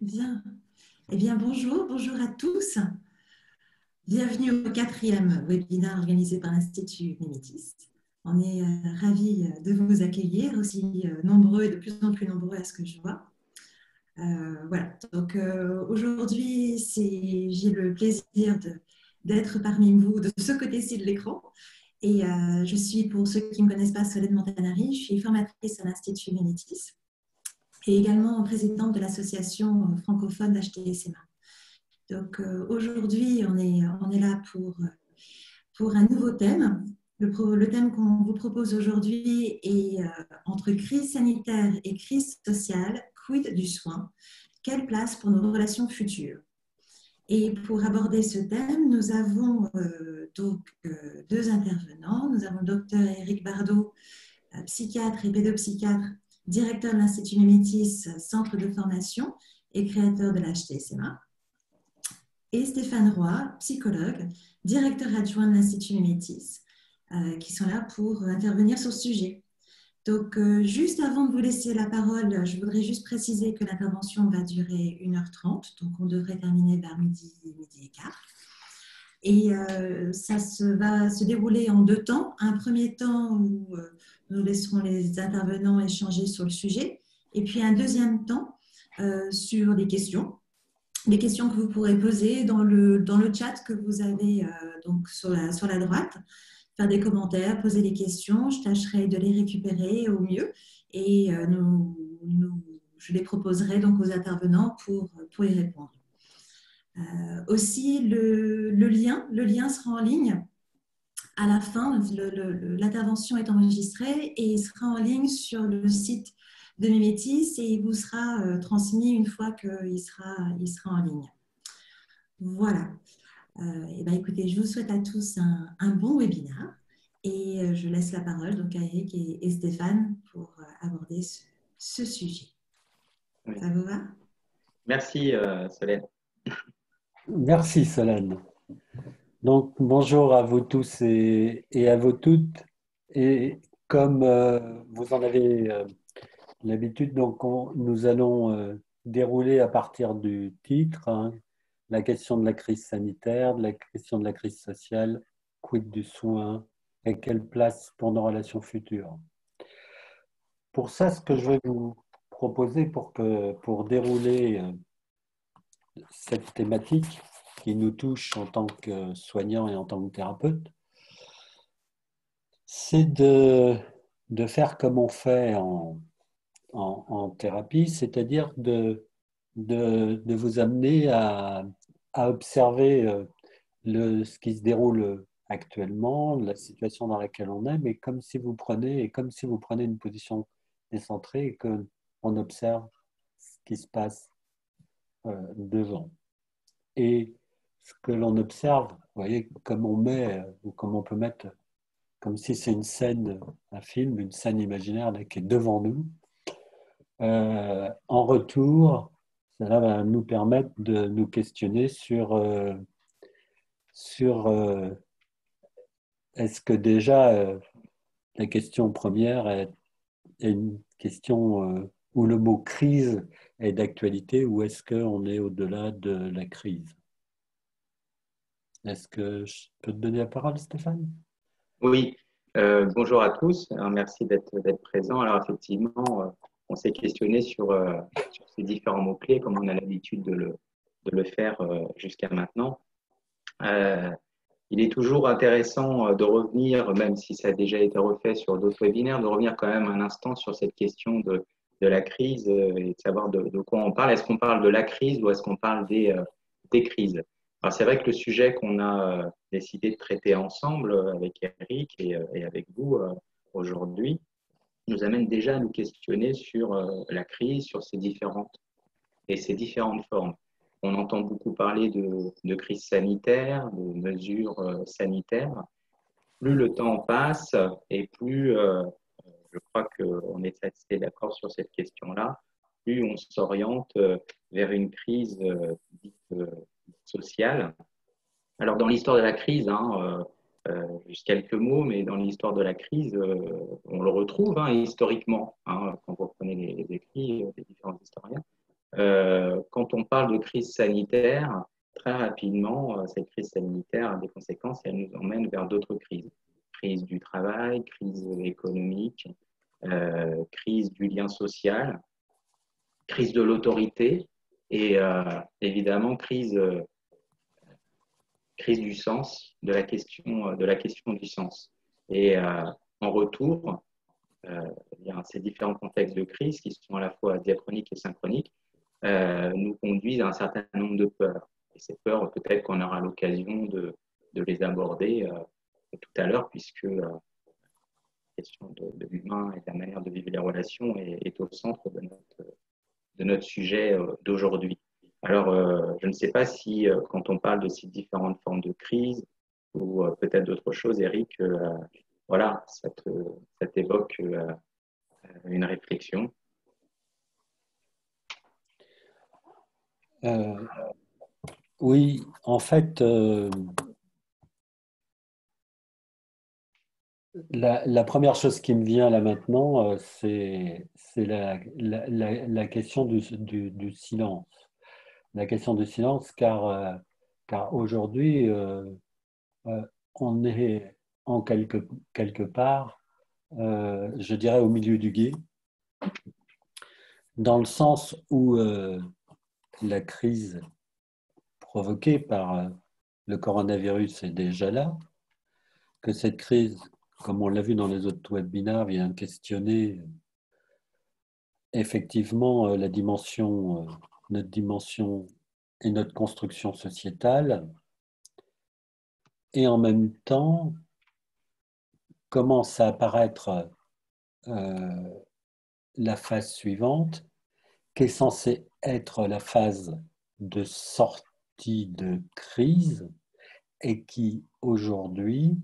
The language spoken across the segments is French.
Bien. Eh bien, bonjour à tous. Bienvenue au quatrième webinaire organisé par l'Institut Mémétis. On est ravis de vous accueillir, aussi nombreux et de plus en plus nombreux à ce que je vois. Voilà, donc aujourd'hui, j'ai le plaisir d'être parmi vous de ce côté-ci de l'écran. Et je suis, pour ceux qui ne me connaissent pas, Solène Montanari, je suis formatrice à l'Institut Mémétis et également présidente de l'association francophone d'HTSMA. Donc aujourd'hui, on est là pour un nouveau thème. Le thème qu'on vous propose aujourd'hui est entre crise sanitaire et crise sociale, quid du soin? Quelle place pour nos relations futures? Et pour aborder ce thème, nous avons deux intervenants. Nous avons le docteur Éric Bardot, psychiatre et pédopsychiatre, directeur de l'Institut Mémétis, centre de formation et créateur de l'HTSMA. Et Stéphane Roy, psychologue, directeur adjoint de l'Institut Mémétis, qui sont là pour intervenir sur ce sujet. Donc, juste avant de vous laisser la parole, je voudrais juste préciser que l'intervention va durer 1h30, donc on devrait terminer vers midi et quart. Et ça va se dérouler en deux temps. Un premier temps où nous laisserons les intervenants échanger sur le sujet, et puis un deuxième temps sur des questions que vous pourrez poser dans le chat que vous avez donc sur la droite, faire des commentaires, poser des questions. Je tâcherai de les récupérer au mieux et je les proposerai donc aux intervenants pour y répondre. Aussi, le lien sera en ligne à la fin. L'intervention est enregistrée et il sera en ligne sur le site de Mémétis et il vous sera transmis une fois qu'il sera en ligne. Voilà. Et ben, écoutez, je vous souhaite à tous un bon webinaire et je laisse la parole donc à Eric et Stéphane pour aborder ce sujet. Oui. Ça vous va? Merci Solène. Merci Solène. Donc bonjour à vous tous et à vous toutes. Et comme vous en avez l'habitude, donc nous allons dérouler à partir du titre, hein, la question de la crise sanitaire, de la question de la crise sociale, quid du soin et quelle place pour nos relations futures. Pour ça, ce que je vais vous proposer pour dérouler cette thématique qui nous touche en tant que soignants et en tant que thérapeutes, c'est de faire comme on fait en thérapie, c'est-à-dire de vous amener à observer ce qui se déroule actuellement, la situation dans laquelle on est, mais comme si vous prenez une position décentrée et qu'on observe ce qui se passe devant. Et ce que l'on observe, vous voyez, comme on met, ou comme on peut mettre, comme si c'est une scène, un film, une scène imaginaire là, qui est devant nous. En retour, cela va nous permettre de nous questionner sur est-ce que déjà la question première est une question où le mot crise est d'actualité ou est-ce qu'on est au-delà de la crise? Est-ce que je peux te donner la parole, Stéphane? Oui, bonjour à tous. Alors, merci d'être présent. Alors effectivement, on s'est questionné sur ces différents mots-clés comme on a l'habitude de le faire jusqu'à maintenant. Il est toujours intéressant de revenir, même si ça a déjà été refait sur d'autres webinaires, de revenir quand même un instant sur cette question de la crise et de savoir de quoi on parle. Est-ce qu'on parle de la crise ou est-ce qu'on parle des crises? Alors, c'est vrai que le sujet qu'on a décidé de traiter ensemble avec Eric et avec vous aujourd'hui nous amène déjà à nous questionner sur la crise, sur ses différentes formes. On entend beaucoup parler de crise sanitaire, de mesures sanitaires. Plus le temps passe et plus, je crois qu'on est assez d'accord sur cette question-là, plus on s'oriente vers une crise dite sociale. Alors, dans l'histoire de la crise, juste quelques mots, mais dans l'histoire de la crise, on le retrouve historiquement, quand vous reprenez les écrits des différents historiens. Quand on parle de crise sanitaire, très rapidement, cette crise sanitaire a des conséquences et elle nous emmène vers d'autres crises. Crise du travail, crise économique, crise du lien social, crise de l'autorité et évidemment crise du sens, de la question du sens. Et en retour, il y a ces différents contextes de crise qui sont à la fois diachroniques et synchroniques, nous conduisent à un certain nombre de peurs. Et ces peurs, peut-être qu'on aura l'occasion de les aborder tout à l'heure, puisque la question de l'humain et de la manière de vivre les relations est au centre de notre sujet d'aujourd'hui. Alors, je ne sais pas si, quand on parle de ces différentes formes de crise, ou peut-être d'autres choses, Eric, voilà, ça t'évoque une réflexion. Oui, en fait, la première chose qui me vient là maintenant, c'est la question du silence. La question du silence, car aujourd'hui, on est en quelque part, je dirais, au milieu du gué, dans le sens où la crise provoquée par le coronavirus est déjà là, que cette crise, comme on l'a vu dans les autres webinaires, vient questionner effectivement notre dimension et notre construction sociétale, et en même temps commence à apparaître la phase suivante, qui est censée être la phase de sortie de crise et qui aujourd'hui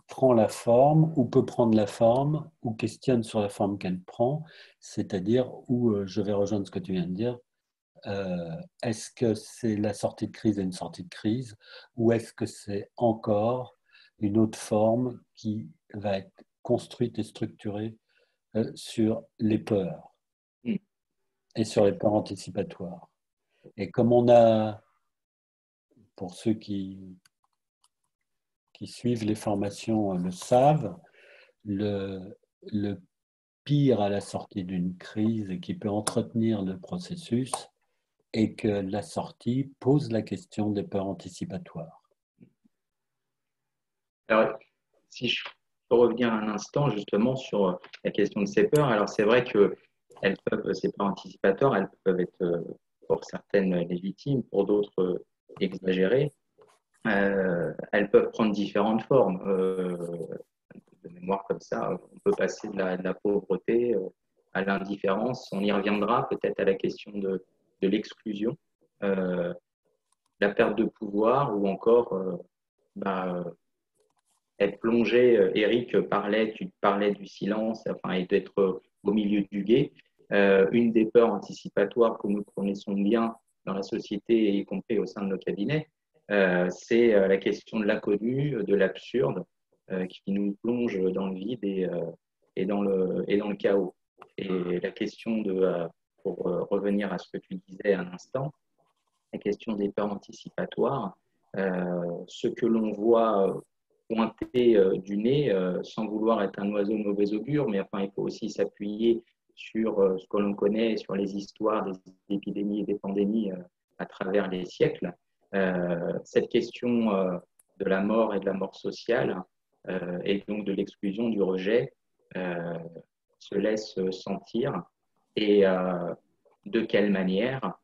prend la forme ou peut prendre la forme ou questionne sur la forme qu'elle prend, c'est-à-dire où je vais rejoindre ce que tu viens de dire, est-ce que c'est la sortie de crise et une sortie de crise ou est-ce que c'est encore une autre forme qui va être construite et structurée sur les peurs et sur les peurs anticipatoires. Et comme on a, pour ceux qui suivent les formations le savent, le pire à la sortie d'une crise et qui peut entretenir le processus est que la sortie pose la question des peurs anticipatoires. Alors, si je peux revenir un instant justement sur la question de ces peurs, alors c'est vrai que ces peurs anticipatoires, elles peuvent être pour certaines légitimes, pour d'autres exagérées. Elles peuvent prendre différentes formes. De mémoire comme ça, on peut passer de la pauvreté à l'indifférence. On y reviendra peut-être à la question de l'exclusion, la perte de pouvoir ou encore être plongé. Eric tu parlais du silence, enfin, et d'être au milieu du gué. Une des peurs anticipatoires que nous connaissons bien dans la société, y compris au sein de nos cabinets, c'est la question de l'inconnu, de l'absurde, qui nous plonge dans le vide et dans le chaos. Et la question pour revenir à ce que tu disais un instant, la question des peurs anticipatoires, ce que l'on voit pointer du nez, sans vouloir être un oiseau de mauvais augure, mais enfin, il faut aussi s'appuyer sur ce que l'on connaît, sur les histoires des épidémies et des pandémies à travers les siècles. Cette question de la mort et de la mort sociale, et donc de l'exclusion, du rejet, se laisse sentir. Et de quelle manière?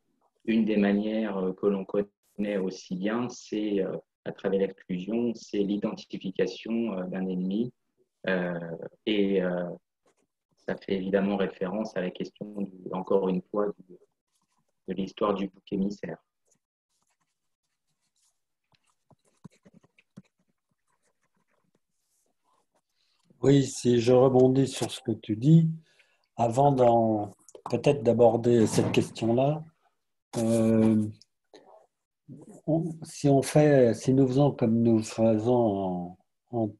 Une des manières que l'on connaît aussi bien, c'est à travers l'exclusion, c'est l'identification d'un ennemi. Et ça fait évidemment référence à la question, encore une fois, de l'histoire du bouc émissaire. Oui, si je rebondis sur ce que tu dis, avant peut-être d'aborder cette question-là, si nous faisons comme nous faisons en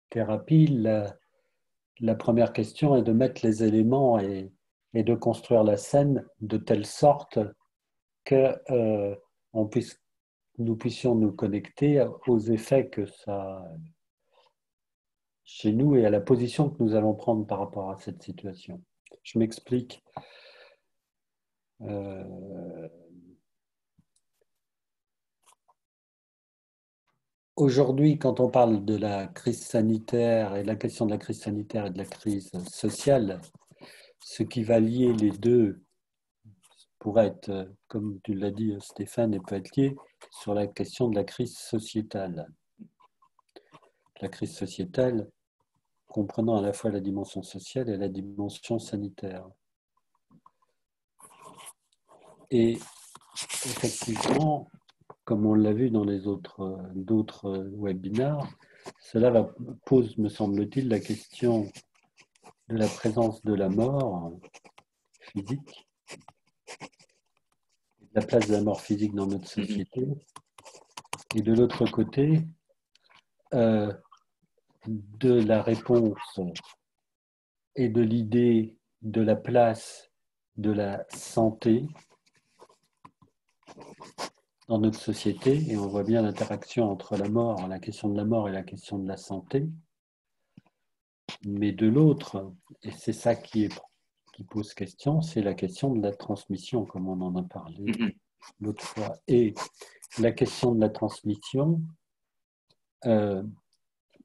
thérapie, la première question est de mettre les éléments et et de construire la scène de telle sorte que nous puissions nous connecter aux effets que ça a chez nous et à la position que nous allons prendre par rapport à cette situation. Je m'explique. Aujourd'hui, quand on parle de la crise sanitaire et de la question de la crise sanitaire et de la crise sociale, ce qui va lier les deux pourrait être, comme tu l'as dit Stéphane, et peut être lié sur la question de la crise sociétale. La crise sociétale comprenant à la fois la dimension sociale et la dimension sanitaire. Et effectivement, comme on l'a vu dans les d'autres webinaires, cela pose, me semble-t-il, la question de la présence de la mort physique, de la place de la mort physique dans notre société, et de l'autre côté, de la réponse et de l'idée de la place de la santé dans notre société, et on voit bien l'interaction entre la question de la mort et la question de la santé, mais de l'autre, et c'est ça qui pose question, c'est la question de la transmission, comme on en a parlé l'autre fois. Et la question de la transmission,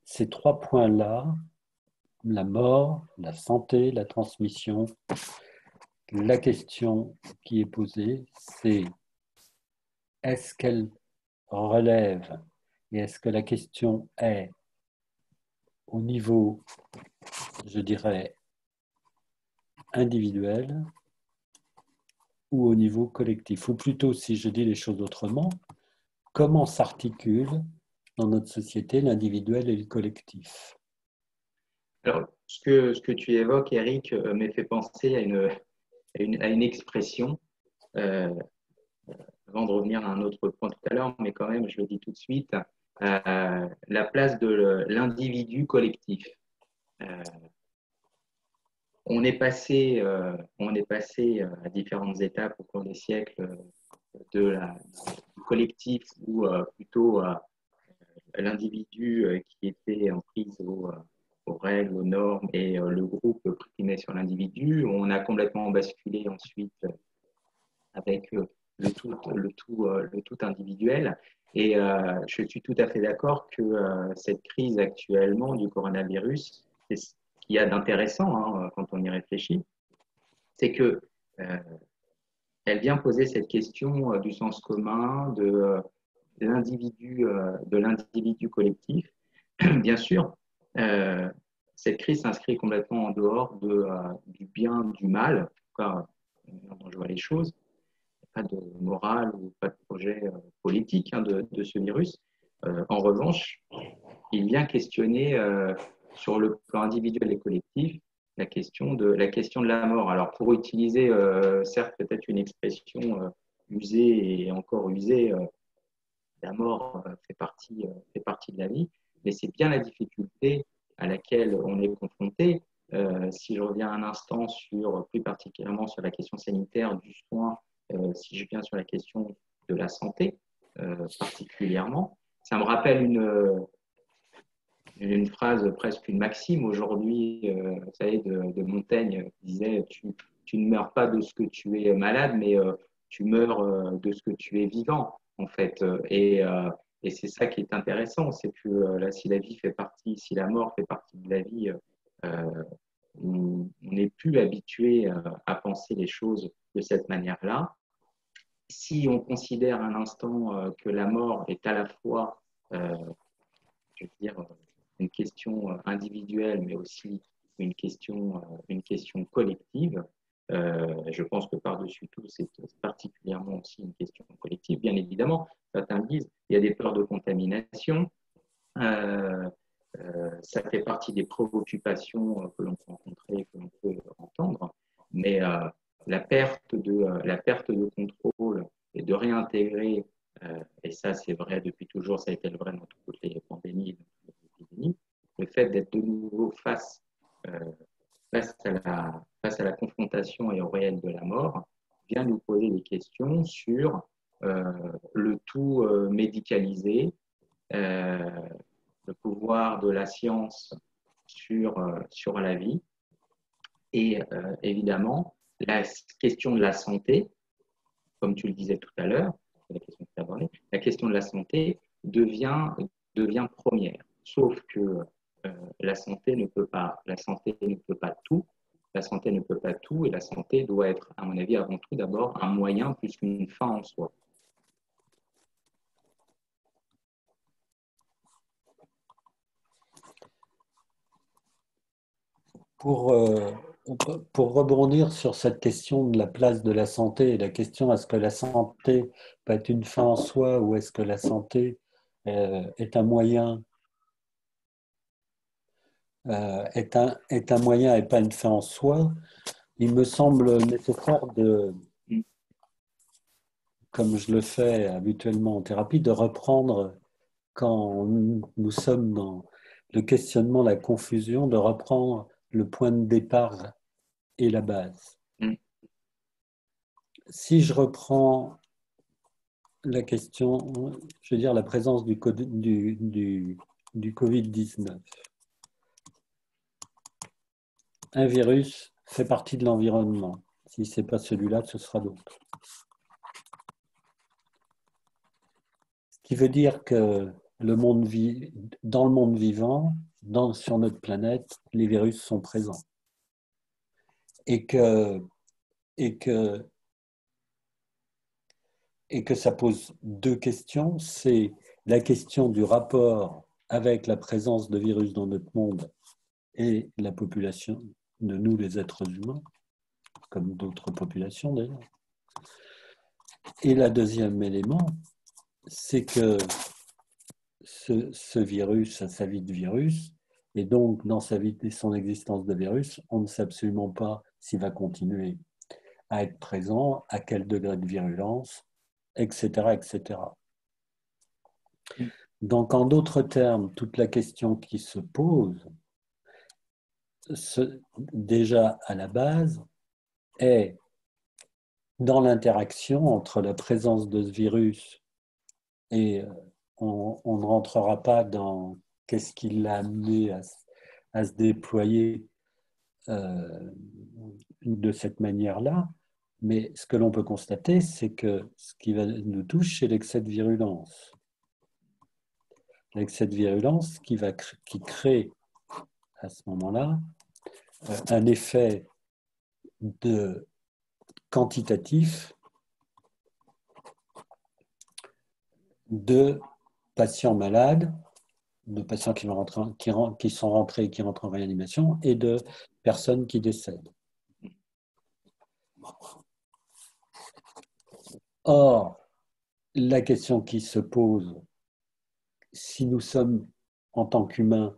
ces trois points-là, la mort, la santé, la transmission, la question qui est posée, c'est est-ce qu'elle relève et est-ce que la question est au niveau, je dirais, individuel ou au niveau collectif? Ou plutôt, si je dis les choses autrement, comment s'articule dans notre société l'individuel et le collectif? Alors, ce que tu évoques, Eric, me fait penser à une expression, avant de revenir à un autre point tout à l'heure, mais quand même, je le dis tout de suite, la place de l'individu collectif. On est passé à différentes étapes au cours des siècles du collectif ou plutôt l'individu qui était en prise aux règles, aux normes et le groupe primait sur l'individu. On a complètement basculé ensuite avec le tout individuel. Et je suis tout à fait d'accord que cette crise actuellement du coronavirus, c'est ce qu'il y a d'intéressant quand on y réfléchit, c'est que elle vient poser cette question du sens commun, de l'individu collectif. Bien sûr, cette crise s'inscrit complètement en dehors du bien, du mal, en tout cas, dont je vois les choses. Pas de morale ou pas de projet politique de ce virus. En revanche, il vient questionner sur le plan individuel et collectif la question de la mort. Alors, pour utiliser, certes, peut-être une expression usée et encore usée, la mort fait partie de la vie, mais c'est bien la difficulté à laquelle on est confronté. Si je reviens un instant plus particulièrement sur la question sanitaire du soin, si je viens sur la question de la santé particulièrement, ça me rappelle une phrase, presque une maxime aujourd'hui, vous savez, de Montaigne, qui disait tu ne meurs pas de ce que tu es malade, mais tu meurs de ce que tu es vivant, en fait. Et c'est ça qui est intéressant, c'est que là, si la mort fait partie de la vie, on n'est plus habitué à penser les choses de cette manière-là. Si on considère un instant que la mort est à la fois, je veux dire, une question individuelle, mais aussi une question collective. Je pense que par-dessus tout, c'est particulièrement aussi une question collective. Bien évidemment, certains disent il y a des peurs de contamination. Ça fait partie des préoccupations que l'on peut rencontrer, que l'on peut entendre, mais la perte de contrôle et de réintégrer, et ça c'est vrai depuis toujours, ça a été vrai dans toutes les pandémies, dans toutes les épidémies, le fait d'être de nouveau face face à la confrontation et au réel de la mort, vient nous poser des questions sur le tout médicalisé, euh, le pouvoir de la science sur la vie et évidemment la question de la santé, comme tu le disais tout à l'heure, la question que tu as abordée, la question de la santé devient première. Sauf que la santé ne peut pas tout. La santé ne peut pas tout et la santé doit être, à mon avis, avant tout d'abord un moyen plus qu'une fin en soi. Pour, euh, pour rebondir sur cette question de la place de la santé et la question est-ce que la santé peut être une fin en soi ou est-ce que la santé est un moyen est un moyen et pas une fin en soi, il me semble nécessaire de, comme je le fais habituellement en thérapie, de reprendre quand nous sommes dans le questionnement, la confusion, de reprendre le point de départ et la base. Si je reprends la question, je veux dire la présence du Covid-19, un virus fait partie de l'environnement. Si ce n'est pas celui-là, ce sera d'autres. Ce qui veut dire que dans le monde vivant, sur notre planète, les virus sont présents. Et que ça pose deux questions. C'est la question du rapport avec la présence de virus dans notre monde et la population de nous, les êtres humains, comme d'autres populations d'ailleurs. Et le deuxième élément, c'est que ce virus a sa vie de virus, et donc dans sa vie et son existence de virus, on ne sait absolument pas s'il va continuer à être présent, à quel degré de virulence, etc., etc. Donc, en d'autres termes, toute la question qui se pose, déjà à la base, est dans l'interaction entre la présence de ce virus et on ne rentrera pas dans qu'est-ce qui l'a amené à se déployer de cette manière-là, mais ce que l'on peut constater, c'est que ce qui nous touche, c'est l'excès de virulence. L'excès de virulence qui crée à ce moment-là un effet quantitatif de patients malades, de patients qui sont rentrés et qui rentrent en réanimation, et de personnes qui décèdent. Or, la question qui se pose, si nous sommes en tant qu'humains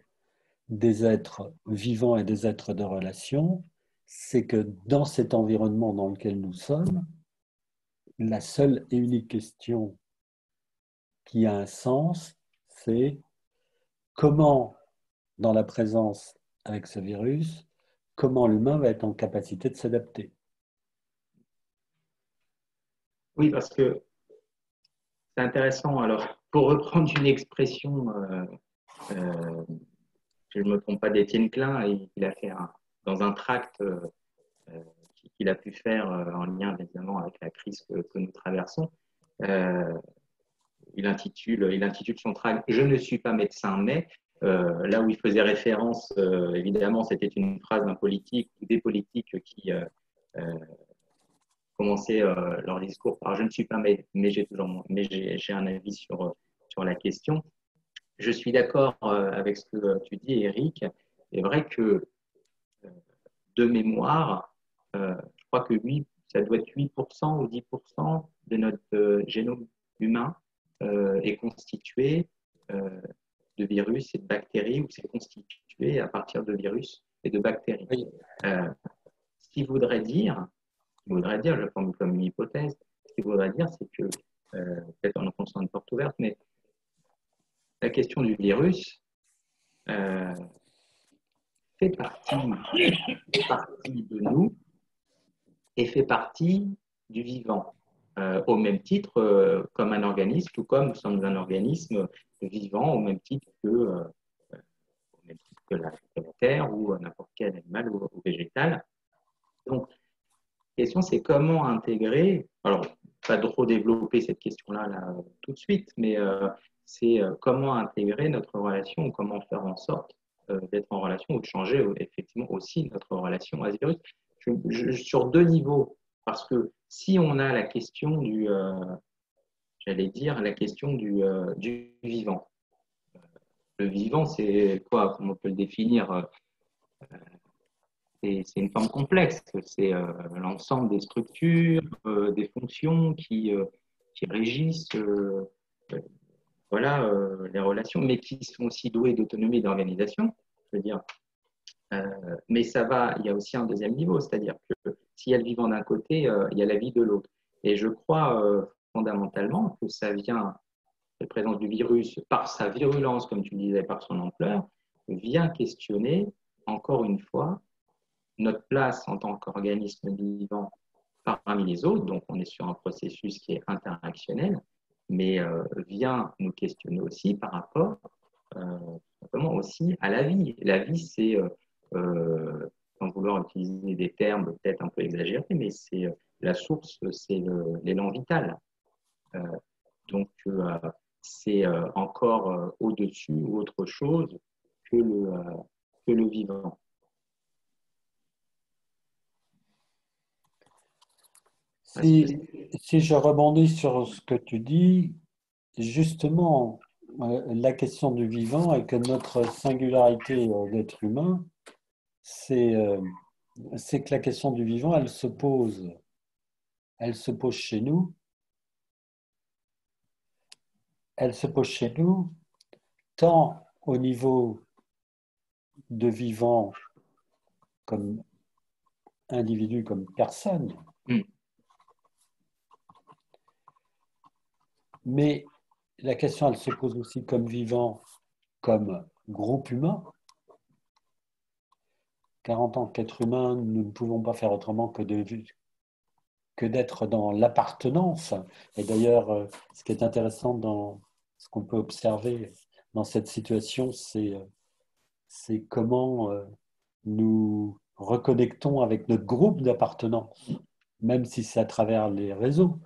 des êtres vivants et des êtres de relation, c'est que dans cet environnement dans lequel nous sommes, la seule et unique question qui a un sens, c'est comment, dans la présence avec ce virus, comment l'humain va être en capacité de s'adapter. Oui, parce que c'est intéressant. Alors, pour reprendre une expression, je ne me trompe pas, d'Étienne Klein, il a fait dans un tract qu'il a pu faire en lien évidemment avec la crise que nous traversons. Il intitule son tract Je ne suis pas médecin, mais là où il faisait référence, évidemment, c'était une phrase d'un politique ou des politiques qui commençaient leur discours par Je ne suis pas, mais j'ai un avis sur la question. Je suis d'accord avec ce que tu dis, Eric. C'est vrai que de mémoire, je crois que ça doit être 8% ou 10% de notre génome humain est constitué de virus et de bactéries, ou c'est constitué à partir de virus et de bactéries. Oui. Ce qui voudrait dire, je forme comme une hypothèse, ce qui voudrait dire, c'est que, peut-être en enfonçant une porte ouverte, mais la question du virus fait partie de nous et fait partie du vivant. Au même titre comme un organisme, tout comme nous sommes un organisme vivant, au même titre que la terre ou n'importe quel animal ou végétal. Donc, la question, c'est comment intégrer, alors, pas trop développer cette question-là là, tout de suite, mais c'est comment intégrer notre relation ou comment faire en sorte d'être en relation ou de changer effectivement aussi notre relation à ce virus. Sur deux niveaux, parce que si on a la question j'allais dire, la question du vivant. Le vivant, c'est quoi? Comment on peut le définir? C'est une forme complexe. C'est l'ensemble des structures, des fonctions qui régissent voilà, les relations, mais qui sont aussi douées d'autonomie et d'organisation. Je veux dire. Mais ça va, il y a aussi un deuxième niveau, c'est-à-dire que s'il y a le vivant d'un côté, il y a la vie de l'autre. Et je crois fondamentalement que ça vient, la présence du virus, par sa virulence, comme tu disais, par son ampleur, vient questionner, encore une fois, notre place en tant qu'organisme vivant parmi les autres. Donc, on est sur un processus qui est interactionnel, mais vient nous questionner aussi par rapport simplement aussi à la vie. La vie, c'est, sans vouloir utiliser des termes peut-être un peu exagérés, mais c'est la source, c'est l'élan vital. Euh, donc, c'est encore au-dessus ou autre chose que le vivant. Si je rebondis sur ce que tu dis, justement, la question du vivant et que notre singularité d'être humain, c'est que la question du vivant, elle se pose chez nous, elle se pose chez nous tant au niveau de vivant comme individu, comme personne, mais la question, elle se pose aussi comme vivant, comme groupe humain, car en tant qu'être humain, nous ne pouvons pas faire autrement que d'être dans l'appartenance. Et d'ailleurs, ce qui est intéressant dans ce qu'on peut observer dans cette situation, c'est comment nous reconnectons avec notre groupe d'appartenance, même si c'est à travers les réseaux.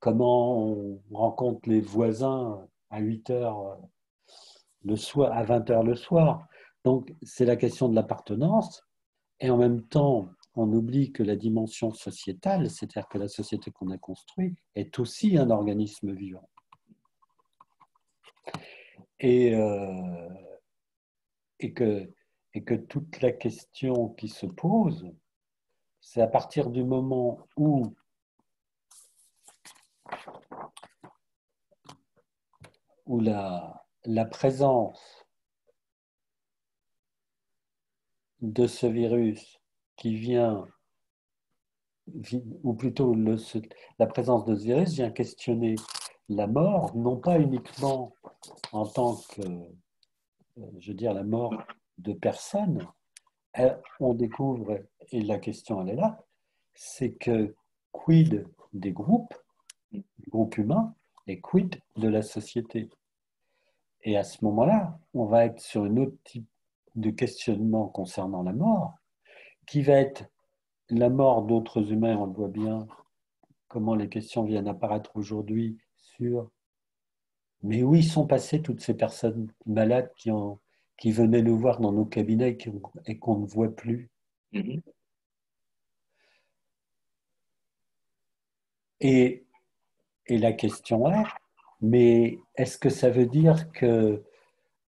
Comment on rencontre les voisins à 8 heures le soir, à 20 heures le soir. Donc, c'est la question de l'appartenance. Et en même temps, on oublie que la dimension sociétale, c'est-à-dire que la société qu'on a construite, est aussi un organisme vivant. Et, euh, et, que, et que toute la question qui se pose, c'est à partir du moment où la présence de ce virus qui vient, ou plutôt la présence de ce virus vient questionner la mort, non pas uniquement en tant que, je veux dire, la mort de personnes. On découvre, et la question elle est là, c'est que quid des groupes humains, et quid de la société. Et à ce moment-là, on va être sur un autre type de questionnement concernant la mort, qui va être la mort d'autres humains. On le voit bien, comment les questions viennent apparaître aujourd'hui sur mais où ils sont passées toutes ces personnes malades qui venaient nous voir dans nos cabinets et qu'on ne voit plus. Mm-hmm. Et la question est, mais est-ce que ça veut dire que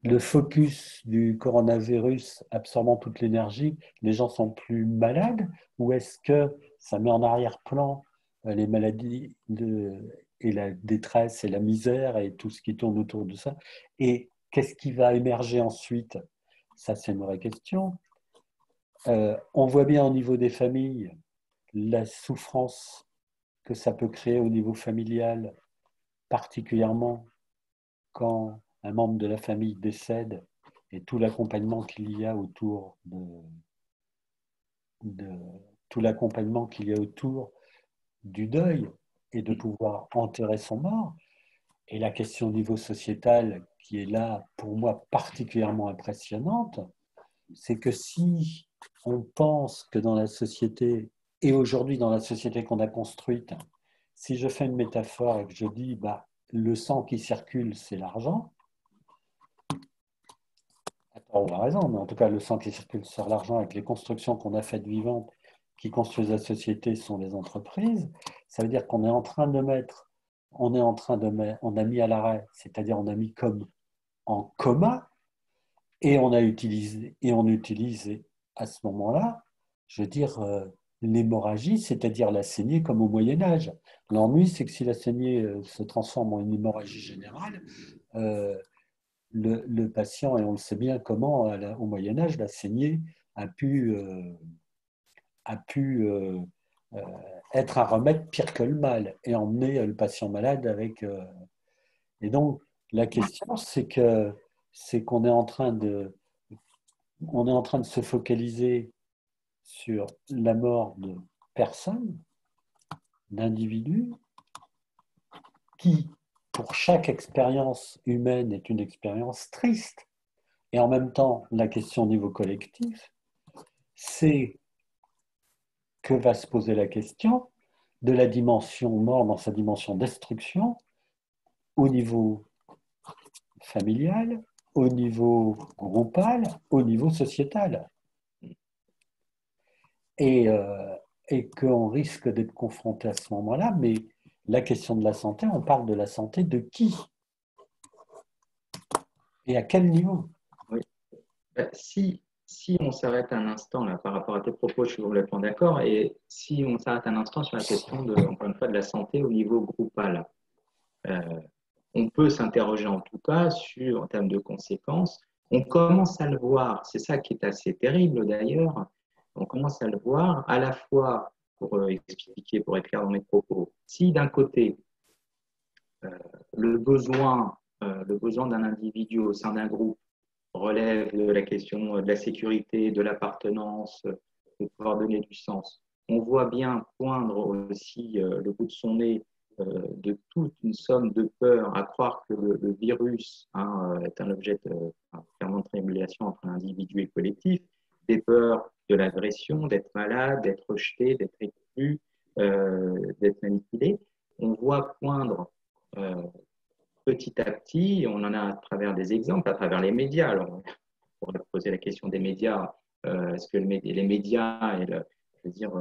le focus du coronavirus absorbant toute l'énergie, les gens sont plus malades, ou est-ce que ça met en arrière-plan les maladies et la détresse et la misère et tout ce qui tourne autour de ça? Et qu'est-ce qui va émerger ensuite? Ça, c'est une vraie question. On voit bien au niveau des familles la souffrance que ça peut créer au niveau familial, particulièrement quand un membre de la famille décède et tout l'accompagnement qu'il y a autour tout l'accompagnement qu'il y a autour du deuil et de pouvoir enterrer son mort. Et la question au niveau sociétal qui est là, pour moi, particulièrement impressionnante, c'est que si on pense que dans la société, et aujourd'hui dans la société qu'on a construite, si je fais une métaphore et que je dis le sang qui circule, c'est l'argent, on a raison, mais en tout cas, le sang qui circule sur l'argent avec les constructions qu'on a faites vivantes qui construisent la société sont les entreprises, ça veut dire qu'on est en train de mettre, on a mis à l'arrêt, c'est-à-dire on a mis comme en coma, et on utilise à ce moment-là, je veux dire, l'hémorragie, c'est-à-dire la saignée comme au Moyen-Âge. L'ennui, c'est que si la saignée se transforme en une hémorragie générale, le patient, et on le sait bien comment au Moyen-Âge, la saignée a pu être un remède pire que le mal et emmener le patient malade avec. Et donc, la question, c'est qu'on est en train de se focaliser sur la mort de personnes, d'individus, qui, pour chaque expérience humaine, est une expérience triste. Et en même temps, la question au niveau collectif, c'est que va se poser la question de la dimension mort dans sa dimension destruction au niveau familial, au niveau groupal, au niveau sociétal. Et qu'on risque d'être confronté à ce moment-là, mais la question de la santé, on parle de la santé de qui? Et à quel niveau? Oui. Si on s'arrête un instant là, par rapport à tes propos, je suis complètement d'accord, et si on s'arrête un instant sur la question encore une fois, de la santé au niveau groupal, on peut s'interroger en tout cas en termes de conséquences. On commence à le voir, c'est ça qui est assez terrible d'ailleurs, on commence à le voir à la fois pour expliquer, pour être clair dans mes propos, si d'un côté, le besoin d'un individu au sein d'un groupe relève de la question de la sécurité, de l'appartenance, de pouvoir donner du sens. On voit bien poindre aussi le bout de son nez de toute une somme de peurs à croire que le virus est un objet clairement de triangulation entre l'individu et le collectif, des peurs de l'agression, d'être malade, d'être rejeté, d'être exclu, d'être manipulé. On voit poindre petit à petit, on en a à travers des exemples, à travers les médias. Alors, on pourrait poser la question des médias. Est-ce que les médias et je veux dire,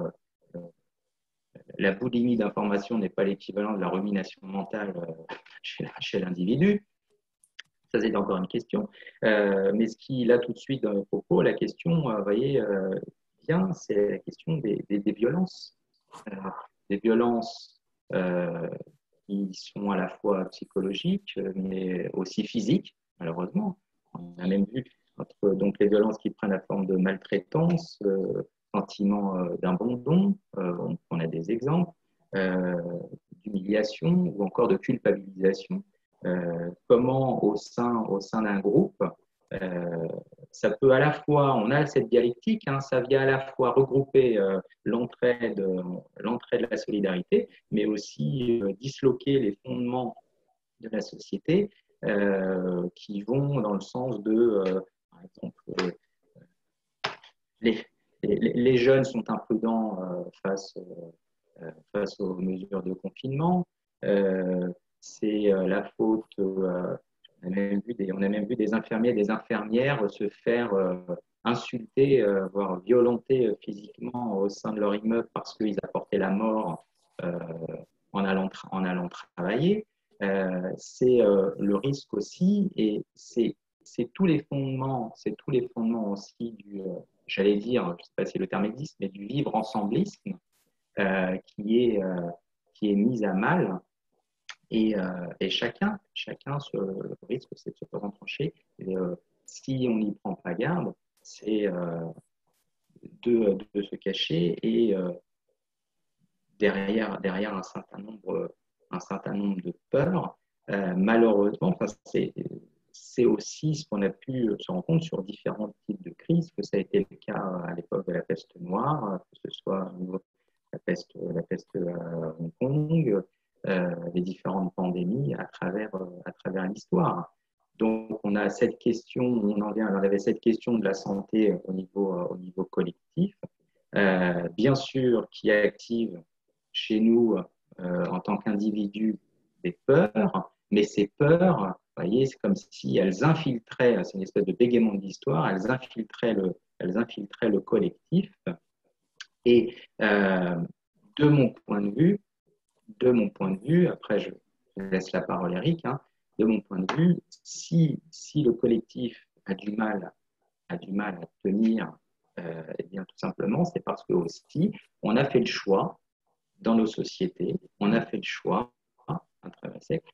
la boulimie d'information n'est pas l'équivalent de la rumination mentale chez l'individu? Ça, c'est encore une question. Mais ce qui, là, tout de suite, dans le propos, la question, vous voyez, bien, c'est la question des violences. Des violences qui sont à la fois psychologiques, mais aussi physiques, malheureusement. On a même vu donc les violences qui prennent la forme de maltraitance, sentiment d'abandon, on a des exemples, d'humiliation ou encore de culpabilisation. Comment au sein d'un groupe, ça peut à la fois, on a cette dialectique, ça vient à la fois regrouper l'entraide, la solidarité, mais aussi disloquer les fondements de la société qui vont dans le sens de, par exemple, les jeunes sont imprudents face aux mesures de confinement. C'est la faute. On a même vu des infirmiers et des infirmières se faire insulter, voire violenter physiquement au sein de leur immeuble parce qu'ils apportaient la mort en allant travailler. C'est le risque aussi, et c'est tous les fondements aussi j'allais dire, je ne sais pas si le terme existe, mais du vivre ensemblisme qui est mis à mal. Et chacun le risque, c'est de se retrancher. Et si on n'y prend pas garde, c'est de se cacher et derrière un certain nombre de peurs, malheureusement, c'est aussi ce qu'on a pu se rendre compte sur différents types de crises, que ça a été le cas à l'époque de la peste noire, que ce soit la peste à Hong Kong, les différentes pandémies à travers l'histoire. Donc, on a cette question, on avait cette question de la santé au niveau collectif, bien sûr, qui active chez nous, en tant qu'individu, des peurs, mais ces peurs, vous voyez, c'est comme si elles infiltraient, c'est une espèce de bégaiement de l'histoire, elles infiltraient le collectif. Et de mon point de vue, après je laisse la parole à Eric, hein, de mon point de vue, si le collectif a du mal à tenir, eh bien, tout simplement, c'est parce que aussi, on a fait le choix dans nos sociétés, on a fait le choix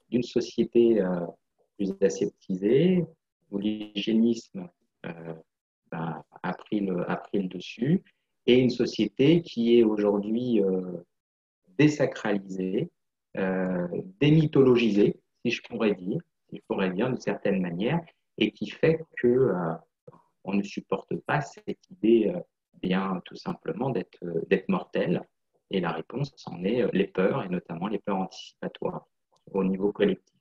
d'une société plus aseptisée, où l'hygiénisme a pris le dessus, et une société qui est aujourd'hui désacralisée, démythologisée, si je pourrais dire d'une certaine manière, et qui fait que on ne supporte pas cette idée, bien tout simplement d'être mortel. Et la réponse en est les peurs, et notamment les peurs anticipatoires au niveau collectif.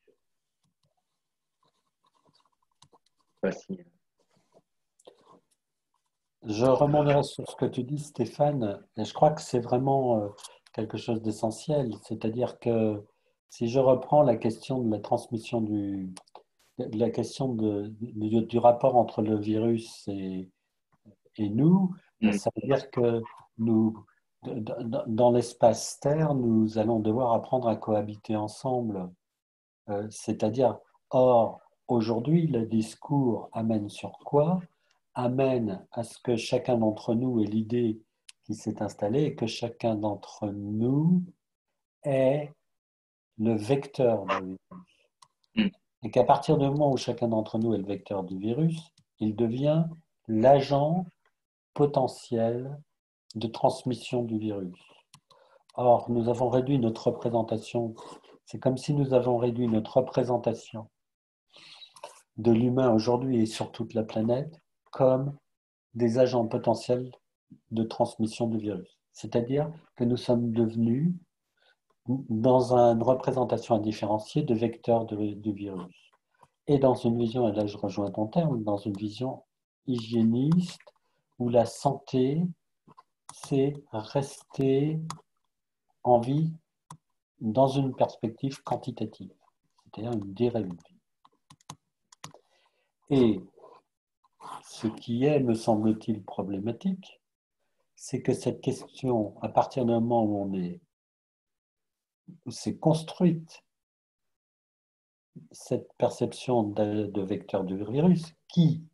Voici. Je rebondirai sur ce que tu dis, Stéphane, et je crois que c'est vraiment quelque chose d'essentiel. C'est-à-dire que si je reprends la question de la transmission la question du rapport entre le virus et nous, ça veut dire que nous, dans l'espace Terre, nous allons devoir apprendre à cohabiter ensemble. C'est-à-dire, or, aujourd'hui, le discours amène sur quoi? Amène à ce que chacun d'entre nous ait l'idée qui s'est installée et que chacun d'entre nous est le vecteur du virus. Et qu'à partir du moment où chacun d'entre nous est le vecteur du virus, il devient l'agent potentiel de transmission du virus. Or, nous avons réduit notre représentation, c'est comme si nous avons réduit notre représentation de l'humain aujourd'hui et sur toute la planète comme des agents potentiels de transmission du virus. C'est-à-dire que nous sommes devenus, dans une représentation indifférenciée, de vecteurs du virus. Et dans une vision, et là je rejoins ton terme, dans une vision hygiéniste, où la santé, c'est rester en vie dans une perspective quantitative, c'est-à-dire une durée de vie. Et ce qui est, me semble-t-il, problématique, c'est que cette question, à partir du moment où s'est construite cette perception de vecteur du virus, qui,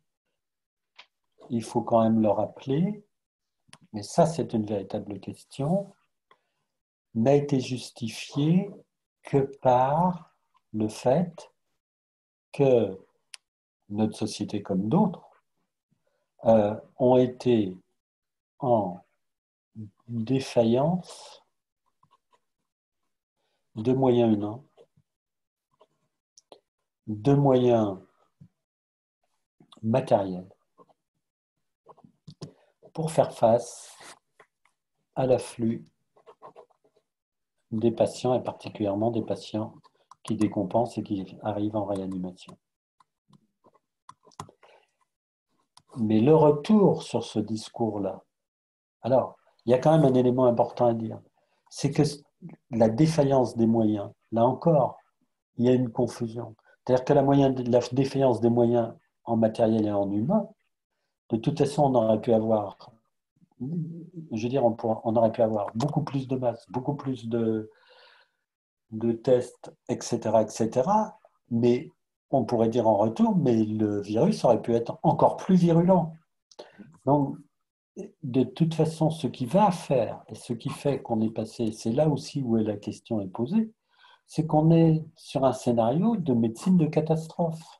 il faut quand même le rappeler, mais ça c'est une véritable question, n'a été justifiée que par le fait que notre société comme d'autres ont été en défaillance de moyens humains, de moyens matériels pour faire face à l'afflux des patients et particulièrement des patients qui décompensent et qui arrivent en réanimation. Mais le retour sur ce discours-là, alors, il y a quand même un élément important à dire, c'est que la défaillance des moyens, là encore, il y a une confusion. C'est-à-dire que la défaillance des moyens en matériel et en humain, de toute façon, on aurait pu avoir, je veux dire, on aurait pu avoir beaucoup plus de masse, beaucoup plus de tests, etc., mais on pourrait dire en retour, mais le virus aurait pu être encore plus virulent. Donc, de toute façon, ce qui va faire, et ce qui fait qu'on est passé, c'est là aussi où la question est posée, c'est qu'on est sur un scénario de médecine de catastrophe.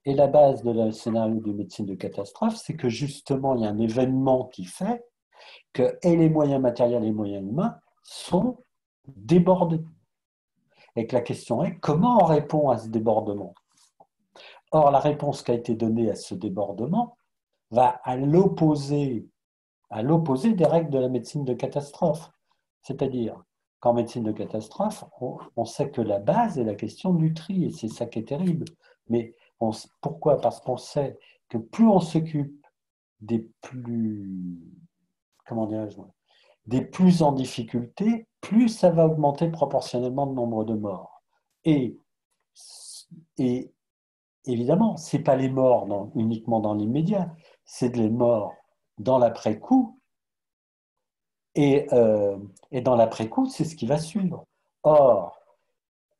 Et la base de le scénario de médecine de catastrophe, c'est que justement, il y a un événement qui fait que et les moyens matériels et les moyens humains sont débordés. Et que la question est, comment on répond à ce débordement? Or, la réponse qui a été donnée à ce débordement va à l'opposé des règles de la médecine de catastrophe. C'est-à-dire qu'en médecine de catastrophe, on sait que la base est la question du tri, et c'est ça qui est terrible. Mais pourquoi? Parce qu'on sait que plus on s'occupe des plus, comment dirais-je, des plus en difficulté, plus ça va augmenter proportionnellement le nombre de morts. Et, et évidemment, ce n'est pas les morts uniquement dans l'immédiat, c'est les morts dans l'après-coup. Et dans l'après-coup, c'est ce qui va suivre. Or,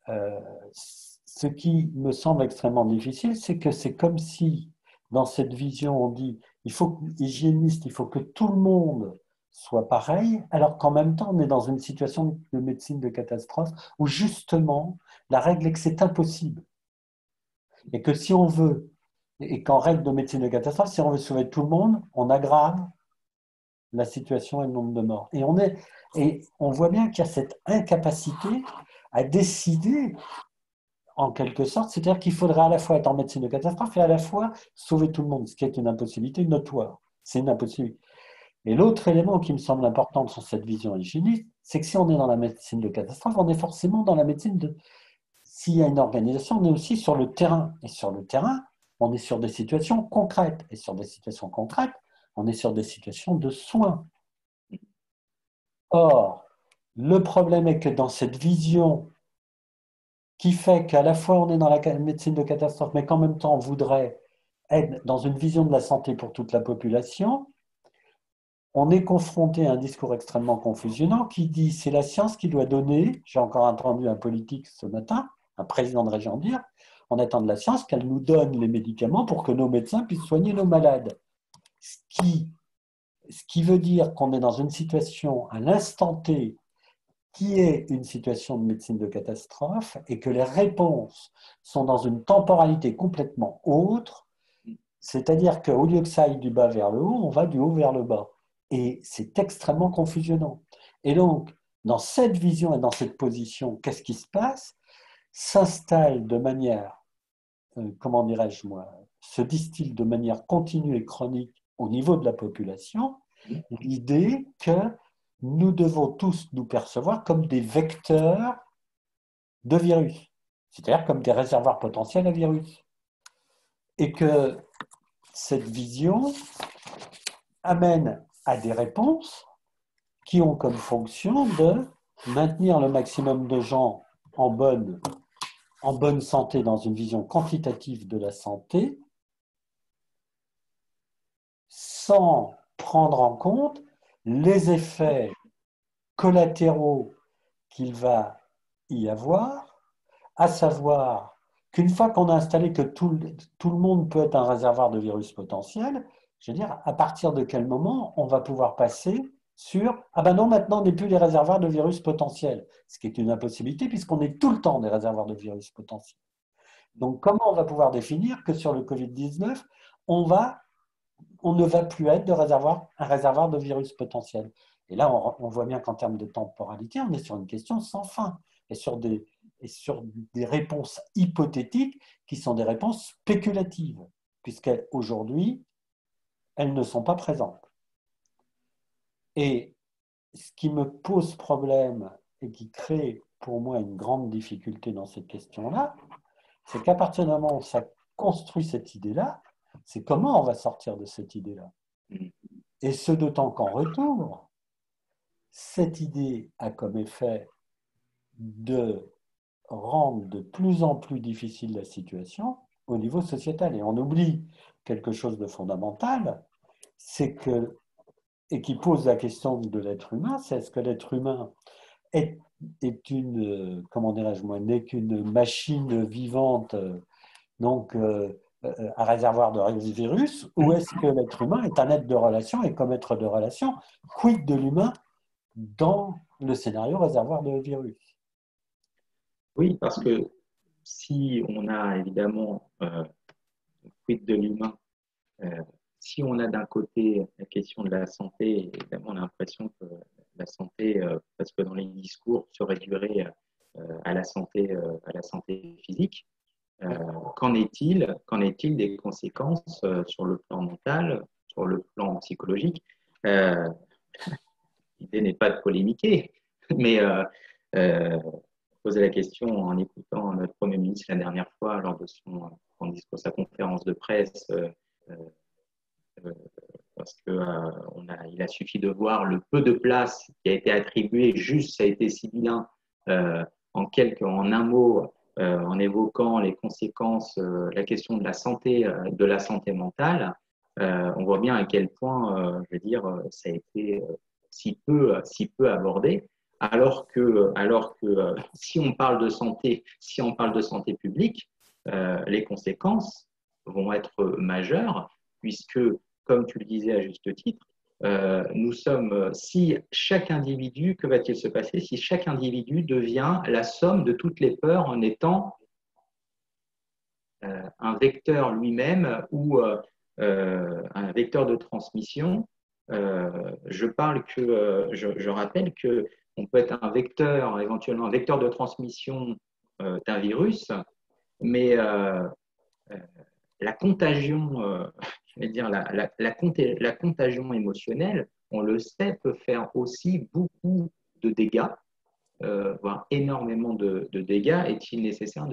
ce qui me semble extrêmement difficile, c'est que c'est comme si, dans cette vision, on dit, hygiéniste, il faut que tout le monde soit pareil, alors qu'en même temps, on est dans une situation de médecine de catastrophe où justement, la règle est que c'est impossible. Et que si on veut, et qu'en règle de médecine de catastrophe, si on veut sauver tout le monde, on aggrave la situation et le nombre de morts. Et on voit bien qu'il y a cette incapacité à décider en quelque sorte, c'est-à-dire qu'il faudrait à la fois être en médecine de catastrophe et à la fois sauver tout le monde, ce qui est une impossibilité notoire. C'est une impossibilité. Et l'autre élément qui me semble important sur cette vision hygiéniste, c'est que si on est dans la médecine de catastrophe, on est forcément dans la médecine de... S'il y a une organisation, on est aussi sur le terrain. Et sur le terrain, on est sur des situations concrètes. Et sur des situations concrètes, on est sur des situations de soins. Or, le problème est que dans cette vision qui fait qu'à la fois on est dans la médecine de catastrophe, mais qu'en même temps on voudrait être dans une vision de la santé pour toute la population, on est confronté à un discours extrêmement confusionnant qui dit c'est la science qui doit donner, j'ai encore entendu un politique ce matin, un président de région dire, on attend de la science qu'elle nous donne les médicaments pour que nos médecins puissent soigner nos malades. Ce qui veut dire qu'on est dans une situation à l'instant T qui est une situation de médecine de catastrophe et que les réponses sont dans une temporalité complètement autre, c'est-à-dire qu'au lieu que ça aille du bas vers le haut, on va du haut vers le bas. Et c'est extrêmement confusionnant. Et donc, dans cette vision et dans cette position, qu'est-ce qui se passe? S'installe de manière, comment dirais-je moi, se distille de manière continue et chronique au niveau de la population, l'idée que nous devons tous nous percevoir comme des vecteurs de virus, c'est-à-dire comme des réservoirs potentiels à virus. Et que cette vision amène à des réponses qui ont comme fonction de maintenir le maximum de gens en bonne santé dans une vision quantitative de la santé, sans prendre en compte les effets collatéraux qu'il va y avoir, à savoir qu'une fois qu'on a installé que tout le monde peut être un réservoir de virus potentiel, je veux dire, à partir de quel moment on va pouvoir passer sur « Ah ben non, maintenant on n'est plus les réservoirs de virus potentiels », ce qui est une impossibilité puisqu'on est tout le temps des réservoirs de virus potentiels. Donc comment on va pouvoir définir que sur le Covid-19, on ne va plus être un réservoir de virus potentiel? Et là, on voit bien qu'en termes de temporalité, on est sur une question sans fin et sur des réponses hypothétiques qui sont des réponses spéculatives, puisqu'aujourd'hui, elles ne sont pas présentes. Et ce qui me pose problème et qui crée pour moi une grande difficulté dans cette question-là, c'est qu'à partir du moment où ça construit cette idée-là, c'est comment on va sortir de cette idée-là. Et ce d'autant qu'en retour, cette idée a comme effet de rendre de plus en plus difficile la situation au niveau sociétal. Et on oublie quelque chose de fondamental, c'est que, et qui pose la question de l'être humain, c'est est-ce que l'être humain est une, comment dirais-je moi, n'est qu'une machine vivante, donc un réservoir de virus, ou est-ce que l'être humain est un être de relation, et comme être de relation, quid de l'humain dans le scénario réservoir de virus? Oui, parce que si on a évidemment quid de l'humain, si on a d'un côté la question de la santé, évidemment on a l'impression que la santé, parce que dans les discours, se réduirait à la santé physique. Qu'en est-il des conséquences sur le plan mental, sur le plan psychologique? L'idée n'est pas de polémiquer, mais poser la question en écoutant notre Premier ministre la dernière fois lors de son discours, sa conférence de presse, parce qu'il a suffi de voir le peu de place qui a été attribuée, juste ça a été sibyllin, en un mot, en évoquant les conséquences, la question de la santé mentale. On voit bien à quel point, je veux dire, ça a été si peu abordé, alors que si on parle de santé publique, les conséquences vont être majeures, puisque, comme tu le disais à juste titre, si chaque individu, que va-t-il se passer si chaque individu devient la somme de toutes les peurs en étant un vecteur lui-même ou un vecteur de transmission? Je rappelle que on peut être éventuellement un vecteur de transmission d'un virus, mais la contagion, je vais dire la contagion émotionnelle, on le sait, peut faire aussi beaucoup de dégâts, voire énormément de dégâts. Est-il nécessaire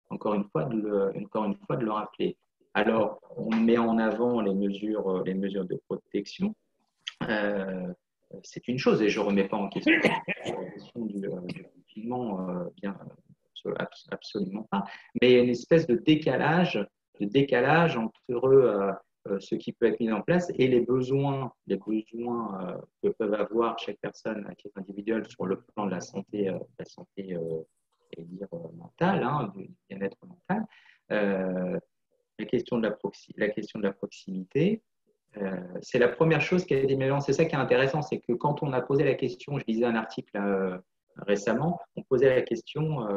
encore une fois de le rappeler? Alors, on met en avant les mesures de protection. C'est une chose, et je ne remets pas en question la question du confinement, absolument pas, mais il y a une espèce de décalage entre ce qui peut être mis en place et les besoins que peuvent avoir chaque personne à titre individuel sur le plan de la santé mentale, hein, du bien-être mental. La question de la proximité, c'est la première chose qui a été mélangée. C'est ça qui est intéressant, c'est que quand on a posé la question, je lisais un article récemment, on posait la question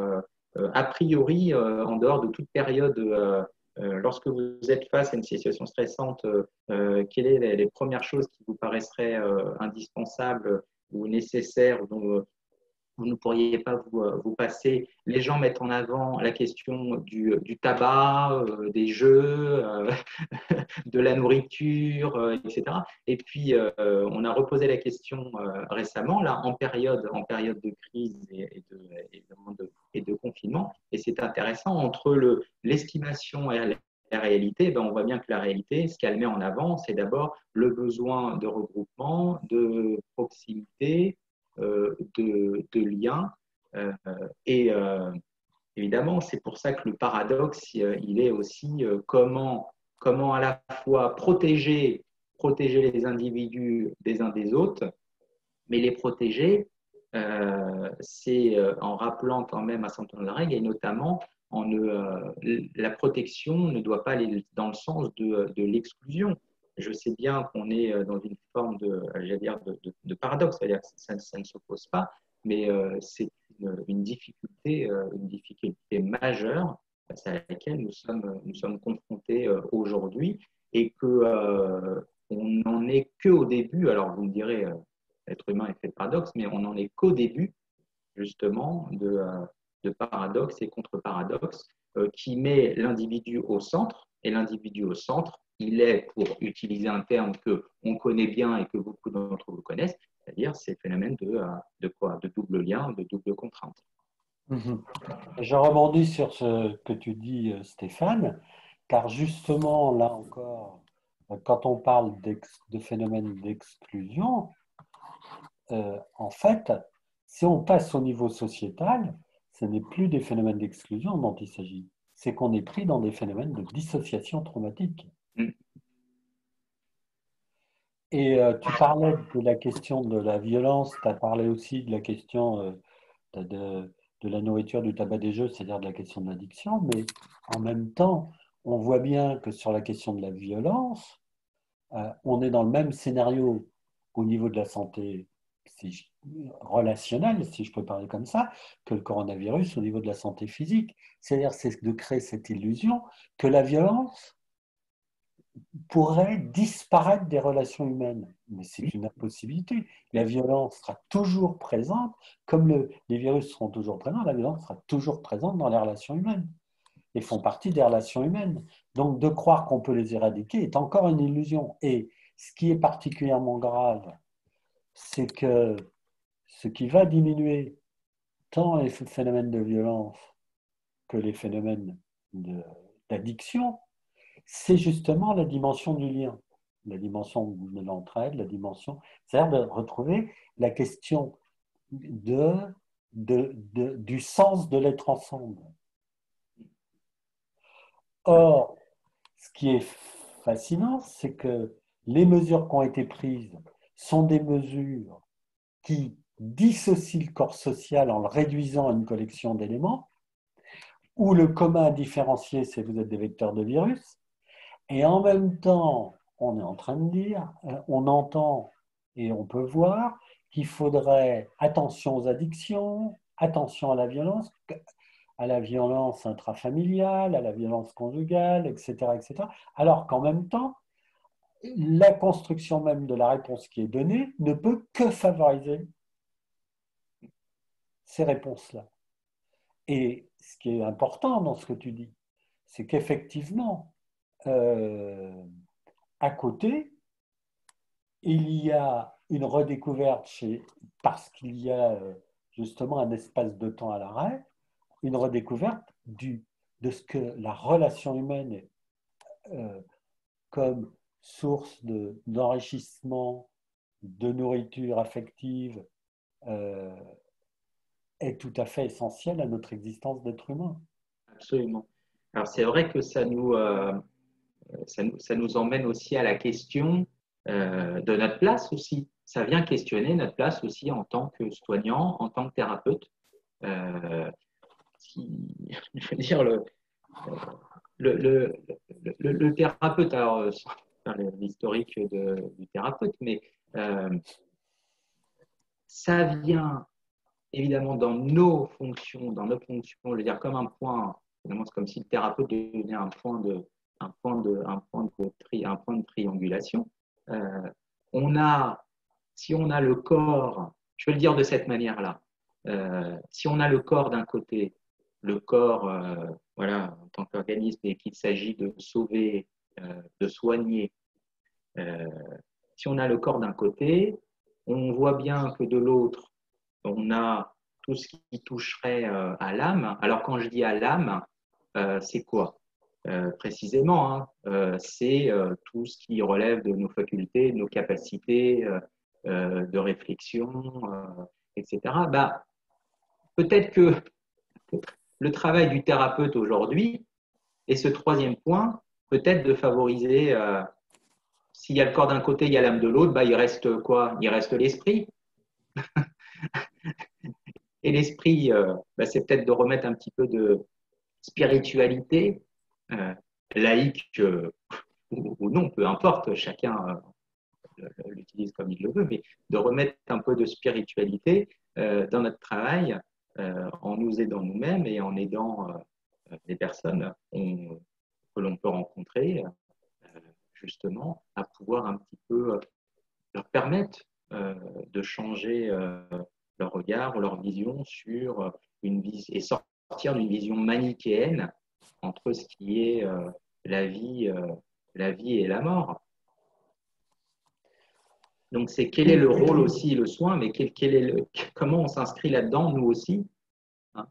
a priori, en dehors de toute période, lorsque vous êtes face à une situation stressante, quelles sont les premières choses qui vous paraisseraient indispensables ou nécessaires, dont vous ne pourriez pas vous passer? Les gens mettent en avant la question du tabac, des jeux, de la nourriture, etc. Et puis, on a reposé la question récemment, là, en période de crise et de confinement. Et c'est intéressant, entre l'estimation et la réalité, ben, on voit bien que la réalité, ce qu'elle met en avant, c'est d'abord le besoin de regroupement, de proximité, de liens. Et évidemment, c'est pour ça que le paradoxe, il est aussi comment à la fois protéger les individus des uns des autres, mais les protéger, c'est en rappelant quand même un certain nombre de règles, et notamment la protection ne doit pas aller dans le sens de l'exclusion. Je sais bien qu'on est dans une forme de paradoxe, c'est-à-dire que ça ne s'oppose pas, mais c'est une difficulté majeure face à laquelle nous sommes confrontés aujourd'hui, et on n'en est qu'au début. Alors vous me direz, l'être humain est fait de paradoxes, mais on n'en est qu'au début justement de paradoxes et contre-paradoxes qui met l'individu au centre. Et l'individu au centre, il est, pour utiliser un terme que on connaît bien et que beaucoup d'entre vous connaissent, c'est-à-dire ces phénomènes de double lien, de double contrainte. Je rebondis sur ce que tu dis, Stéphane, car justement, là encore, quand on parle de phénomènes d'exclusion, en fait, si on passe au niveau sociétal, ce n'est plus des phénomènes d'exclusion dont il s'agit, c'est qu'on est pris dans des phénomènes de dissociation traumatique. Et tu parlais de la question de la violence, tu as parlé aussi de la question de la nourriture, du tabac, des jeux, c'est-à-dire de la question de l'addiction, mais en même temps, on voit bien que sur la question de la violence, on est dans le même scénario au niveau de la santé relationnelle, si je peux parler comme ça, que le coronavirus au niveau de la santé physique. C'est-à-dire, c'est de créer cette illusion que la violence pourrait disparaître des relations humaines. Mais c'est une impossibilité. La violence sera toujours présente, comme les virus seront toujours présents, la violence sera toujours présente dans les relations humaines. et font partie des relations humaines. Donc, de croire qu'on peut les éradiquer est encore une illusion. Et ce qui est particulièrement grave, c'est que ce qui va diminuer tant les phénomènes de violence que les phénomènes d'addiction, c'est justement la dimension du lien, la dimension de l'entraide, la dimension, c'est-à-dire de retrouver la question du sens de l'être ensemble. Or, ce qui est fascinant, c'est que les mesures qui ont été prises sont des mesures qui dissocient le corps social en le réduisant à une collection d'éléments, où le commun différencié, c'est vous êtes des vecteurs de virus, et en même temps, on est en train de dire, on entend et on peut voir qu'il faudrait attention aux addictions, attention à la violence intrafamiliale, à la violence conjugale, etc., etc. Alors qu'en même temps, la construction même de la réponse qui est donnée ne peut que favoriser ces réponses-là. Et ce qui est important dans ce que tu dis, c'est qu'effectivement, à côté, il y a une redécouverte parce qu'il y a justement un espace de temps à l'arrêt, une redécouverte de ce que la relation humaine est comme source d'enrichissement, de nourriture affective, est tout à fait essentielle à notre existence d'être humain. Absolument. Alors c'est vrai que ça nous emmène aussi à la question de notre place aussi. Ça vient questionner notre place aussi en tant que soignant, en tant que thérapeute. Je veux dire, le, le, le thérapeute, alors sans faire l'historique du thérapeute, mais ça vient évidemment dans nos fonctions, je veux dire comme un point, évidemment c'est comme si le thérapeute devenait un point de triangulation. Si on a le corps, je vais le dire de cette manière-là, si on a le corps d'un côté, le corps, voilà, en tant qu'organisme, et qu'il s'agit de sauver, de soigner, si on a le corps d'un côté, on voit bien que de l'autre, on a tout ce qui toucherait à l'âme. Alors quand je dis à l'âme, c'est quoi précisément, hein, c'est tout ce qui relève de nos facultés, de nos capacités de réflexion, etc. Bah, peut-être que le travail du thérapeute aujourd'hui est ce troisième point, peut-être de favoriser, s'il y a le corps d'un côté, il y a l'âme de l'autre, bah, il reste quoi? Il reste l'esprit. Et l'esprit, bah, c'est peut-être de remettre un petit peu de spiritualité, laïque ou non, peu importe, chacun l'utilise comme il le veut, mais de remettre un peu de spiritualité dans notre travail, en nous aidant nous-mêmes et en aidant les personnes que l'on peut rencontrer, justement, à pouvoir un petit peu leur permettre de changer leur regard ou leur vision sur et sortir d'une vision manichéenne entre ce qui est la vie, la vie et la mort. Donc, c'est quel est le rôle aussi, le soin, mais comment on s'inscrit là-dedans, nous aussi, hein.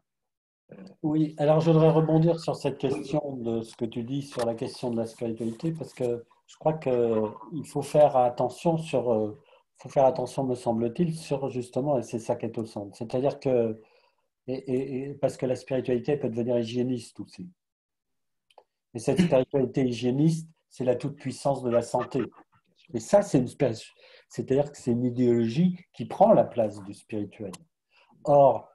Oui, alors je voudrais rebondir sur cette question de ce que tu dis sur la question de la spiritualité, parce que je crois qu'il faut faire attention faut faire attention, me semble-t-il, sur justement, et c'est ça qui est au centre. C'est-à-dire que, parce que la spiritualité peut devenir hygiéniste aussi. Et cette spiritualité hygiéniste, c'est la toute-puissance de la santé. Et ça, c'est-à-dire que c'est une idéologie qui prend la place du spirituel. Or,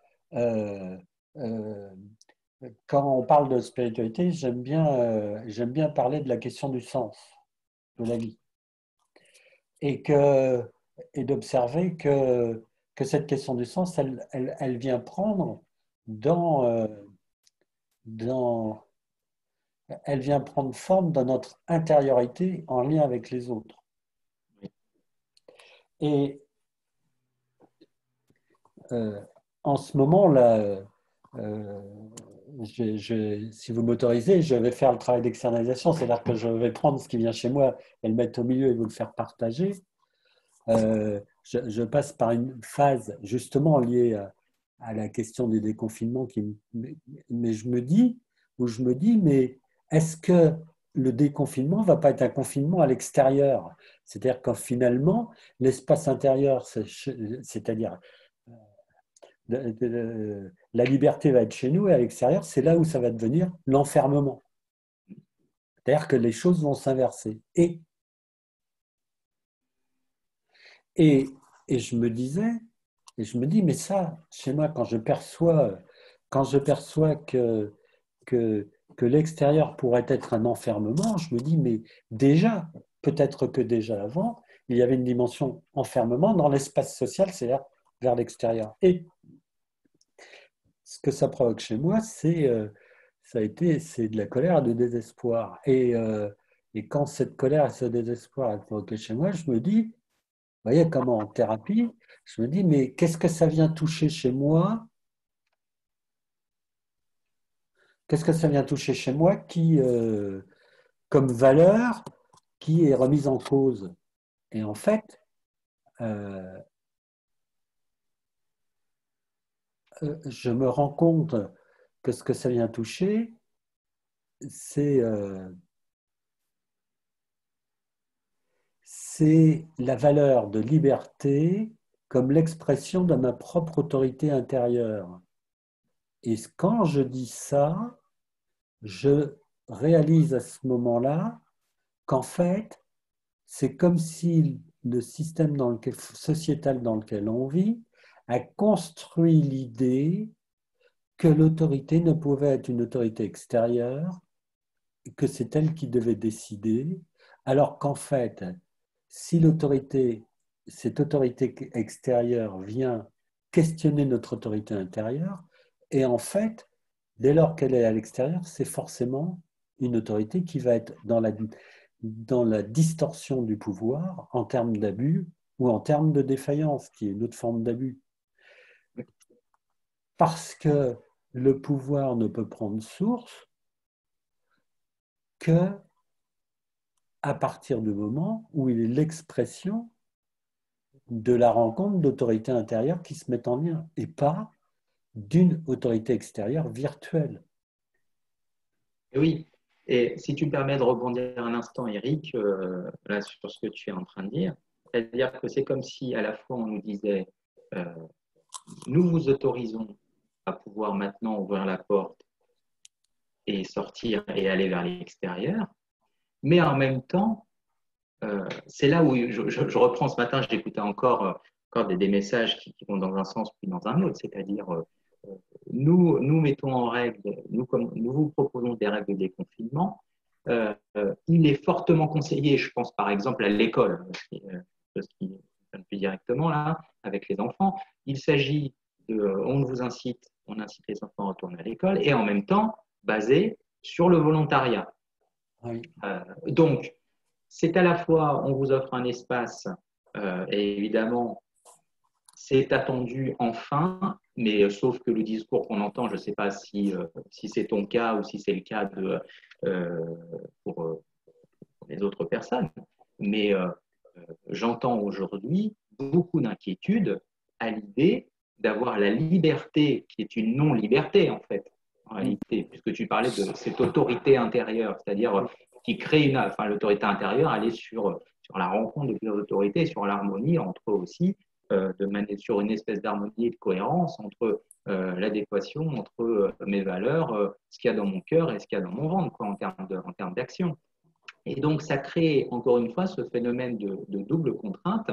quand on parle de spiritualité, j'aime bien parler de la question du sens de la vie. Et d'observer que cette question du sens, elle vient prendre elle vient prendre forme dans notre intériorité en lien avec les autres. Et en ce moment, là, si vous m'autorisez, je vais faire le travail d'externalisation, c'est-à-dire que je vais prendre ce qui vient chez moi et le mettre au milieu et vous le faire partager. Je passe par une phase justement liée à la question du déconfinement, mais je me dis, mais est-ce que le déconfinement ne va pas être un confinement à l'extérieur? C'est-à-dire que finalement, l'espace intérieur, c'est-à-dire la liberté va être chez nous et à l'extérieur, c'est là où ça va devenir l'enfermement. C'est-à-dire que les choses vont s'inverser. Et je me disais, et je me dis, mais ça, chez moi, quand je perçois que l'extérieur pourrait être un enfermement, je me dis, mais déjà, peut-être que déjà avant, il y avait une dimension enfermement dans l'espace social, c'est-à-dire vers l'extérieur. Et ce que ça provoque chez moi, c'est de la colère et du désespoir. Et quand cette colère et ce désespoir est provoqué chez moi, je me dis, vous voyez comment en thérapie, je me dis, mais qu'est-ce que ça vient toucher chez moi? Qu'est-ce que ça vient toucher chez moi qui, comme valeur, qui est remise en cause? Et en fait, euh, je me rends compte que ce que ça vient toucher, c'est la valeur de liberté comme l'expression de ma propre autorité intérieure. Et quand je dis ça, je réalise à ce moment-là qu'en fait, c'est comme si le système sociétal dans lequel on vit a construit l'idée que l'autorité ne pouvait être une autorité extérieure, que c'est elle qui devait décider, alors qu'en fait, si cette autorité extérieure vient questionner notre autorité intérieure, et en fait, dès lors qu'elle est à l'extérieur, c'est forcément une autorité qui va être dans la distorsion du pouvoir en termes d'abus ou en termes de défaillance, qui est une autre forme d'abus. Parce que le pouvoir ne peut prendre source que à partir du moment où il est l'expression de la rencontre d'autorités intérieures qui se mettent en lien, et pas d'une autorité extérieure virtuelle. Oui, et si tu me permets de rebondir un instant, Eric, là, sur ce que tu es en train de dire, c'est-à-dire que c'est comme si à la fois on nous disait, euh, nous vous autorisons à pouvoir maintenant ouvrir la porte et sortir et aller vers l'extérieur, mais en même temps, c'est là où je reprends ce matin, j'écoutais encore des messages qui vont dans un sens puis dans un autre, c'est-à-dire nous mettons en règle, nous vous proposons des règles de déconfinement. Il est fortement conseillé, je pense par exemple à l'école, ce qui vient plus directement là, avec les enfants. Il s'agit on incite les enfants à retourner à l'école et en même temps basé sur le volontariat. Oui. Donc, c'est à la fois, on vous offre un espace et évidemment, c'est attendu enfin, mais sauf que le discours qu'on entend, je ne sais pas si c'est ton cas ou si c'est le cas pour les autres personnes, mais j'entends aujourd'hui beaucoup d'inquiétude à l'idée d'avoir la liberté, qui est une non-liberté en fait, en réalité, puisque tu parlais de cette autorité intérieure, c'est-à-dire qui crée l'autorité intérieure, aller sur la rencontre de plusieurs autorités, sur l'harmonie entre eux aussi, sur une espèce d'harmonie et de cohérence entre l'adéquation entre mes valeurs, ce qu'il y a dans mon cœur et ce qu'il y a dans mon ventre, quoi, en termes d'action. Et donc, ça crée encore une fois ce phénomène de double contrainte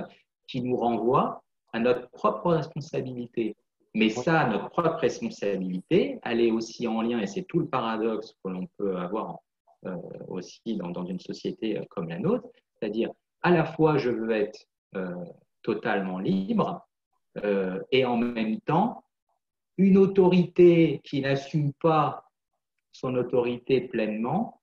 qui nous renvoie à notre propre responsabilité. Mais ça, notre propre responsabilité, elle est aussi en lien, et c'est tout le paradoxe que l'on peut avoir aussi dans une société comme la nôtre, c'est-à-dire à la fois je veux être totalement libre et en même temps, une autorité qui n'assume pas son autorité pleinement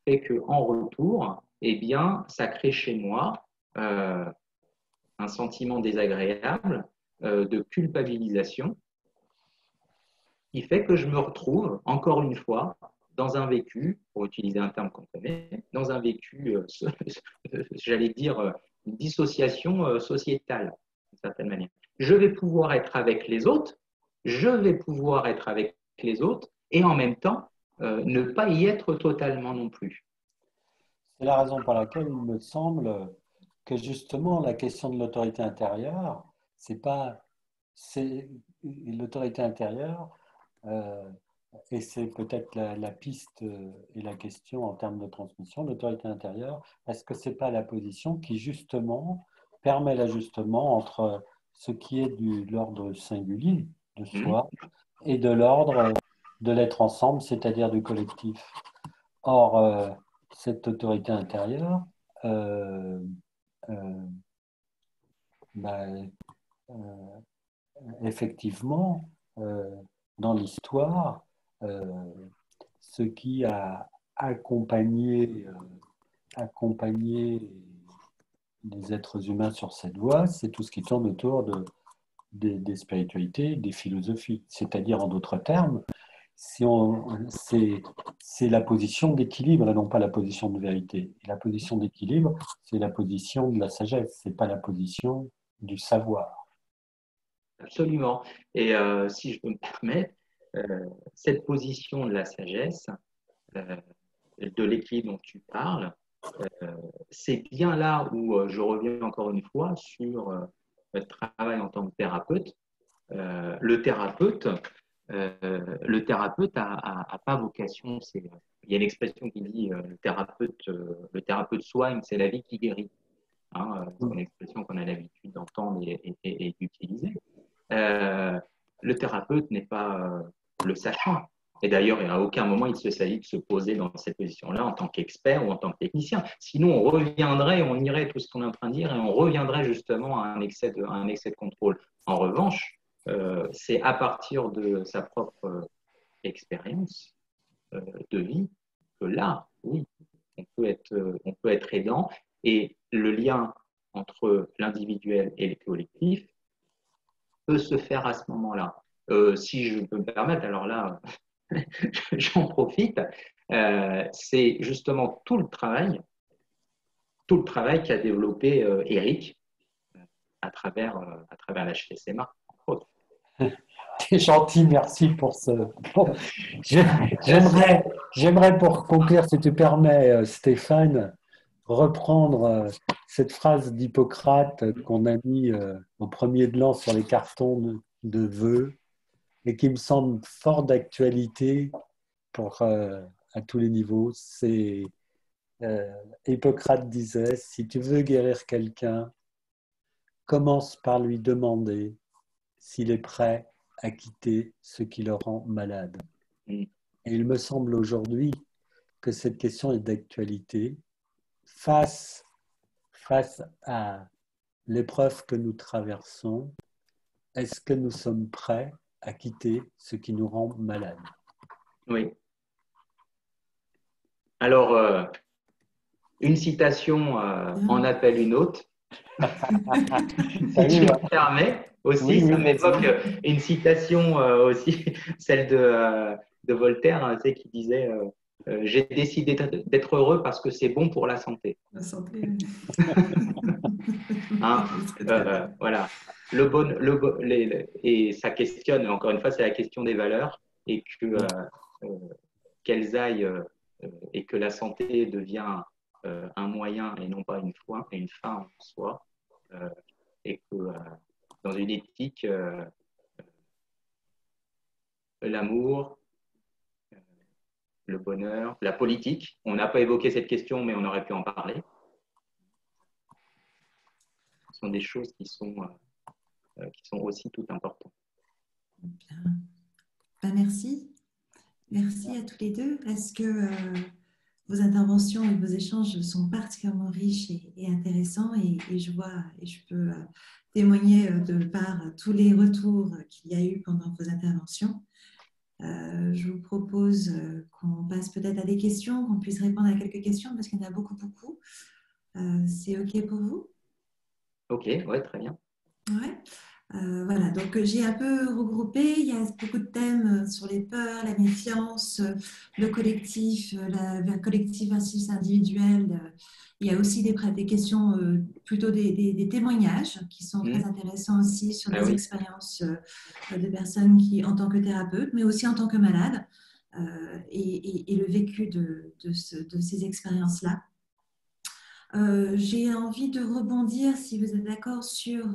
fait qu'en retour, eh bien, ça crée chez moi un sentiment désagréable de culpabilisation qui fait que je me retrouve, encore une fois, dans un vécu, pour utiliser un terme qu'on connaît, dans un vécu, j'allais dire, une dissociation sociétale, d'une certaine manière. Je vais pouvoir être avec les autres, je vais pouvoir être avec les autres, et en même temps, ne pas y être totalement non plus. C'est la raison pour laquelle il me semble que justement la question de l'autorité intérieure, c'est l'autorité intérieure, euh, et c'est peut-être la piste et la question en termes de transmission, l'autorité intérieure, est-ce que c'est pas la position qui justement permet l'ajustement entre ce qui est de l'ordre singulier de soi et de l'ordre de l'être ensemble, c'est-à-dire du collectif. Or, cette autorité intérieure, euh, euh, ben, euh, effectivement, dans l'histoire, euh, ce qui a accompagné les êtres humains sur cette voie, c'est tout ce qui tourne autour des spiritualités, des philosophies. C'est-à-dire, en d'autres termes, c'est la position d'équilibre et non pas la position de vérité. Et la position d'équilibre, c'est la position de la sagesse, c'est pas la position du savoir. Absolument. Et si je peux me permettre, cette position de la sagesse, euh, de l'équilibre dont tu parles, c'est bien là où je reviens encore une fois sur le travail en tant que thérapeute. Le thérapeute a pas vocation. Il y a une expression qui dit le thérapeute soigne, c'est la vie qui guérit. Hein, c'est une expression qu'on a l'habitude d'entendre et d'utiliser. Euh, le thérapeute n'est pas le sachant. Et d'ailleurs, à aucun moment il se s'agit de se poser dans cette position-là en tant qu'expert ou en tant que technicien. Sinon, on reviendrait, on irait tout ce qu'on est en train de dire et on reviendrait justement à un excès de contrôle. En revanche, c'est à partir de sa propre expérience de vie que là, oui, on peut être aidant et le lien entre l'individuel et le collectif peut se faire à ce moment-là. Si je peux me permettre, alors là, j'en profite, c'est justement tout le travail qu'a développé Eric à travers l'HTCMA, entre autres. T'es gentil, merci pour ce. Bon, j'aimerais pour conclure, si tu permets, Stéphane, reprendre cette phrase d'Hippocrate qu'on a mis au premier de l'an sur les cartons de vœux et qui me semble fort d'actualité pour à tous les niveaux. C'est Hippocrate disait, si tu veux guérir quelqu'un, commence par lui demander s'il est prêt à quitter ce qui le rend malade. Et il me semble aujourd'hui que cette question est d'actualité face à l'épreuve que nous traversons. Est-ce que nous sommes prêts à quitter ce qui nous rend malade? Oui. Alors, une citation en appelle une autre. Si tu me permets aussi, ça m'évoque une citation aussi, celle de Voltaire, hein, tu sais, qui disait j'ai décidé d'être heureux parce que c'est bon pour la santé. La santé. Hein, voilà. Et ça questionne, encore une fois, c'est la question des valeurs et qu'elles aillent et que la santé devient un moyen et non pas une fin en soi. Et que dans une éthique, l'amour, le bonheur, la politique, on n'a pas évoqué cette question, mais on aurait pu en parler. Ce sont des choses qui sont aussi tout importantes. Bien. Ben, merci. Merci à tous les deux. Est-ce que vos interventions et vos échanges sont particulièrement riches et intéressants et je vois et je peux témoigner de par tous les retours qu'il y a eu pendant vos interventions. Je vous propose qu'on passe peut-être à des questions, qu'on puisse répondre à quelques questions parce qu'il y en a beaucoup. C'est OK pour vous? OK, ouais, très bien. Ouais. Voilà, donc j'ai un peu regroupé, il y a beaucoup de thèmes hein, sur les peurs, la méfiance, le collectif, la collectif versus individuel. Il y a aussi des questions, plutôt des témoignages qui sont très intéressants aussi sur des expériences de personnes qui, en tant que thérapeute, mais aussi en tant que malade, et le vécu de ces expériences-là. J'ai envie de rebondir, si vous êtes d'accord, sur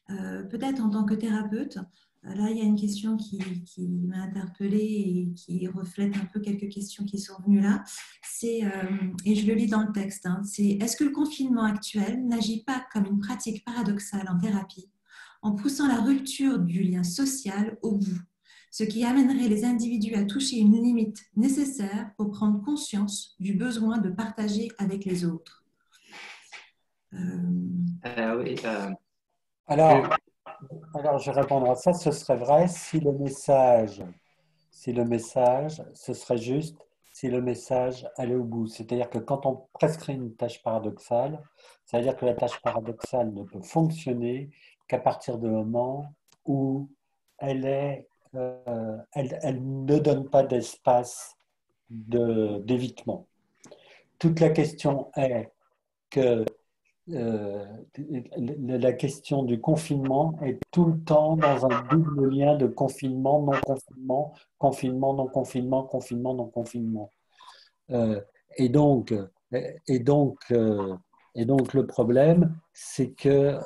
peut-être en tant que thérapeute. Là, il y a une question qui m'a interpellée et qui reflète un peu quelques questions qui sont venues là. C'est, et je le lis dans le texte, hein, c'est: est-ce que le confinement actuel n'agit pas comme une pratique paradoxale en thérapie, en poussant la rupture du lien social au bout, ce qui amènerait les individus à toucher une limite nécessaire pour prendre conscience du besoin de partager avec les autres? Oui, Alors, je vais répondre à ça. Ce serait vrai si le message, ce serait juste si le message allait au bout. C'est-à-dire que quand on prescrit une tâche paradoxale, ça veut dire que la tâche paradoxale ne peut fonctionner qu'à partir du moment où elle ne donne pas d'espace d'évitement. Toute la question est que la question du confinement est tout le temps dans un double lien de confinement, non-confinement, confinement, non-confinement, confinement, non-confinement. Euh, et donc, et donc, et donc le problème, c'est que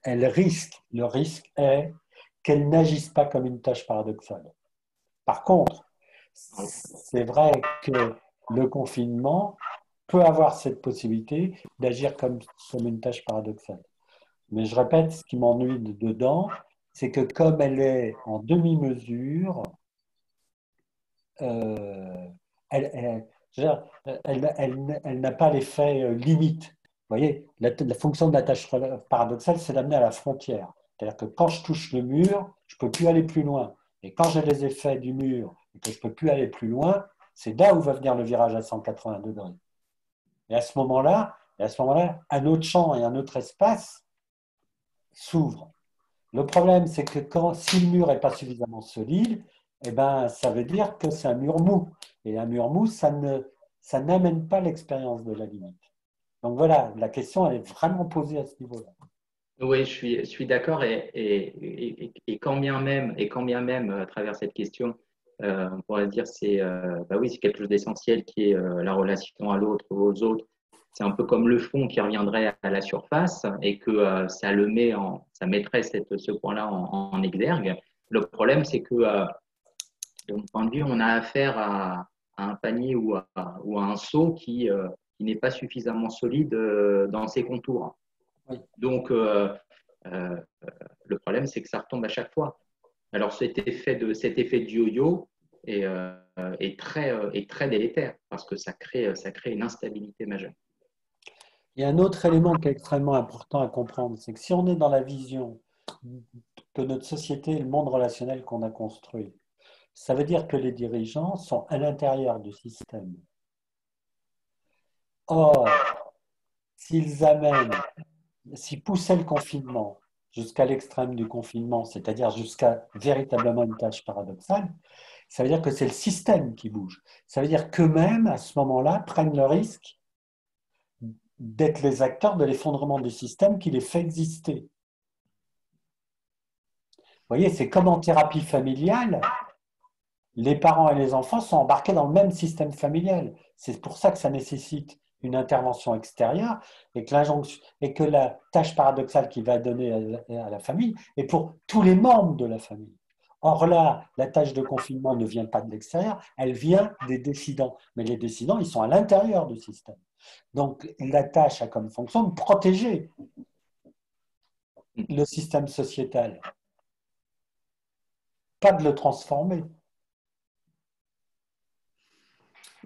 elle risque, le risque est qu'elle n'agisse pas comme une tâche paradoxale. Par contre, c'est vrai que le confinement peut avoir cette possibilité d'agir comme une tâche paradoxale. Mais je répète, ce qui m'ennuie dedans, c'est que comme elle est en demi-mesure, euh, elle, elle n'a pas l'effet limite. Vous voyez, la fonction de la tâche paradoxale, c'est d'amener à la frontière. C'est-à-dire que quand je touche le mur, je ne peux plus aller plus loin. Et quand j'ai les effets du mur et que je ne peux plus aller plus loin, c'est là où va venir le virage à 180 degrés. Et à ce moment-là, un autre champ et un autre espace s'ouvrent. Le problème, c'est que si le mur n'est pas suffisamment solide, eh ben, ça veut dire que c'est un mur mou. Et un mur mou, ça n'amène pas l'expérience de la limite. Donc voilà, la question elle est vraiment posée à ce niveau-là. oui, je suis d'accord et quand bien même à travers cette question, on pourrait se dire bah oui, c'est quelque chose d'essentiel qui est la relation à l'autre, aux autres. C'est un peu comme le fond qui reviendrait à la surface et que ça mettrait ce point-là en exergue. Le problème, c'est que de mon point de vue, on a affaire à un panier ou à un seau qui n'est pas suffisamment solide dans ses contours. Oui. Donc, le problème, c'est que ça retombe à chaque fois. Alors, cet effet de yo-yo est très délétère parce que ça crée une instabilité majeure. Il y a un autre élément qui est extrêmement important à comprendre, c'est que si on est dans la vision que notre société et le monde relationnel qu'on a construit, ça veut dire que les dirigeants sont à l'intérieur du système. Or, s'ils poussaient le confinement jusqu'à l'extrême du confinement, c'est-à-dire jusqu'à véritablement une tâche paradoxale, ça veut dire que c'est le système qui bouge. Ça veut dire qu'eux-mêmes, à ce moment-là, prennent le risque d'être les acteurs de l'effondrement du système qui les fait exister. Vous voyez, c'est comme en thérapie familiale, les parents et les enfants sont embarqués dans le même système familial. C'est pour ça que ça nécessite une intervention extérieure et que la tâche paradoxale qu'il va donner à la famille est pour tous les membres de la famille. Or là, la tâche de confinement ne vient pas de l'extérieur, elle vient des décidants. Mais les décidants, ils sont à l'intérieur du système. Donc la tâche a comme fonction de protéger le système sociétal, pas de le transformer.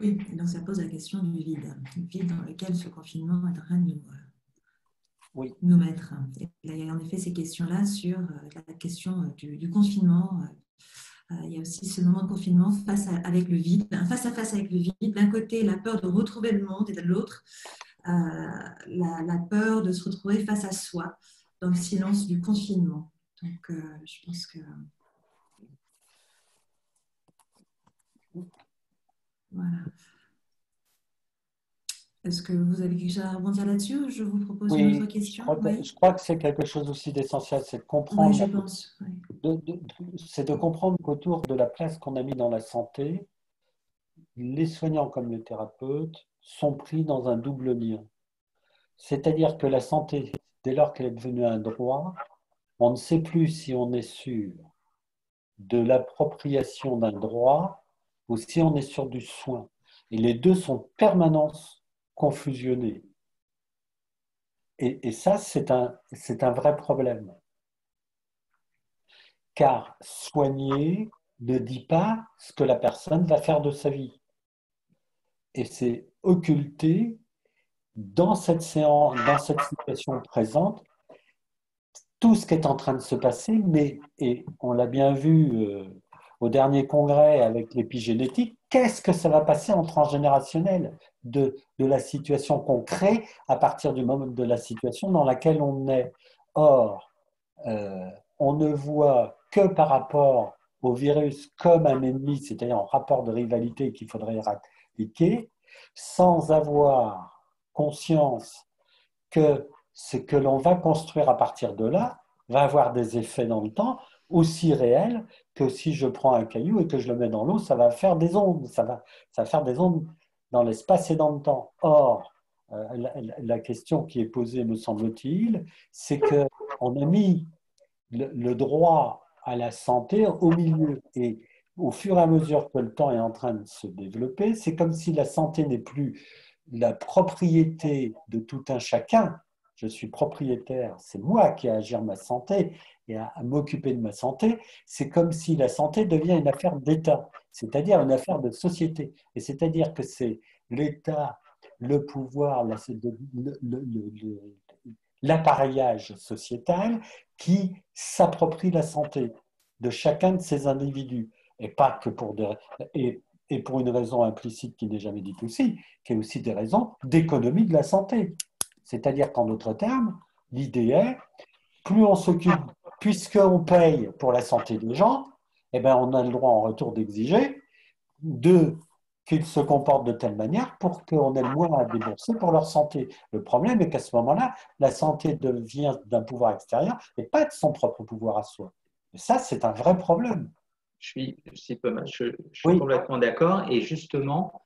Oui, donc ça pose la question du vide dans lequel ce confinement est en train de nous mettre. Et là, il y a en effet ces questions-là sur la question du confinement. Il y a aussi ce moment de confinement face à face avec le vide. D'un côté, la peur de retrouver le monde et de l'autre, la peur de se retrouver face à soi dans le silence du confinement. Donc, je pense que... Voilà. Est-ce que vous avez quelque chose à rebondir là-dessus ou je vous propose une autre Oui, question? je crois que c'est quelque chose aussi d'essentiel, c'est de Oui, je comprendre, pense. Oui. c'est de comprendre qu'autour de la place qu'on a mis dans la santé, les soignants comme les thérapeutes sont pris dans un double lien. C'est-à-dire que la santé, dès lors qu'elle est devenue un droit, on ne sait plus si on est sûr de l'appropriation d'un droit ou si on est sûr du soin. Et les deux sont en permanence confusionnés. Et ça, c'est un vrai problème. Car soigner ne dit pas ce que la personne va faire de sa vie. Et c'est occulté dans cette séance, dans cette situation présente, tout ce qui est en train de se passer, mais, et on l'a bien vu au dernier congrès avec l'épigénétique, qu'est-ce que ça va passer en transgénérationnel de la situation qu'on crée à partir du moment de la situation dans laquelle on est. Or, on ne voit que par rapport au virus comme un ennemi, c'est-à-dire en rapport de rivalité qu'il faudrait éradiquer, sans avoir conscience que ce que l'on va construire à partir de là va avoir des effets dans le temps aussi réels que si je prends un caillou et que je le mets dans l'eau, ça va faire des ondes, ça va faire des ondes dans l'espace et dans le temps. Or, la question qui est posée, me semble-t-il, c'est qu'on a mis le droit à la santé au milieu. Et au fur et à mesure que le temps est en train de se développer, c'est comme si la santé n'est plus la propriété de tout un chacun. Je suis propriétaire, c'est moi qui ai à agir ma santé et à m'occuper de ma santé. C'est comme si la santé devient une affaire d'État, c'est-à-dire une affaire de société. Et c'est-à-dire que c'est l'État, le pouvoir, l'appareillage sociétal qui s'approprie la santé de chacun de ces individus. Et pas que pour et pour une raison implicite qui n'est jamais dite aussi, qui est aussi des raisons d'économie de la santé. C'est-à-dire qu'en d'autres termes, l'idée est, plus on s'occupe, puisqu'on paye pour la santé des gens, eh ben on a le droit en retour d'exiger qu'ils se comportent de telle manière pour qu'on ait le moins à débourser pour leur santé. Le problème est qu'à ce moment-là, la santé devient d'un pouvoir extérieur et pas de son propre pouvoir à soi. Et ça, c'est un vrai problème. Je suis Oui, complètement d'accord. Et justement,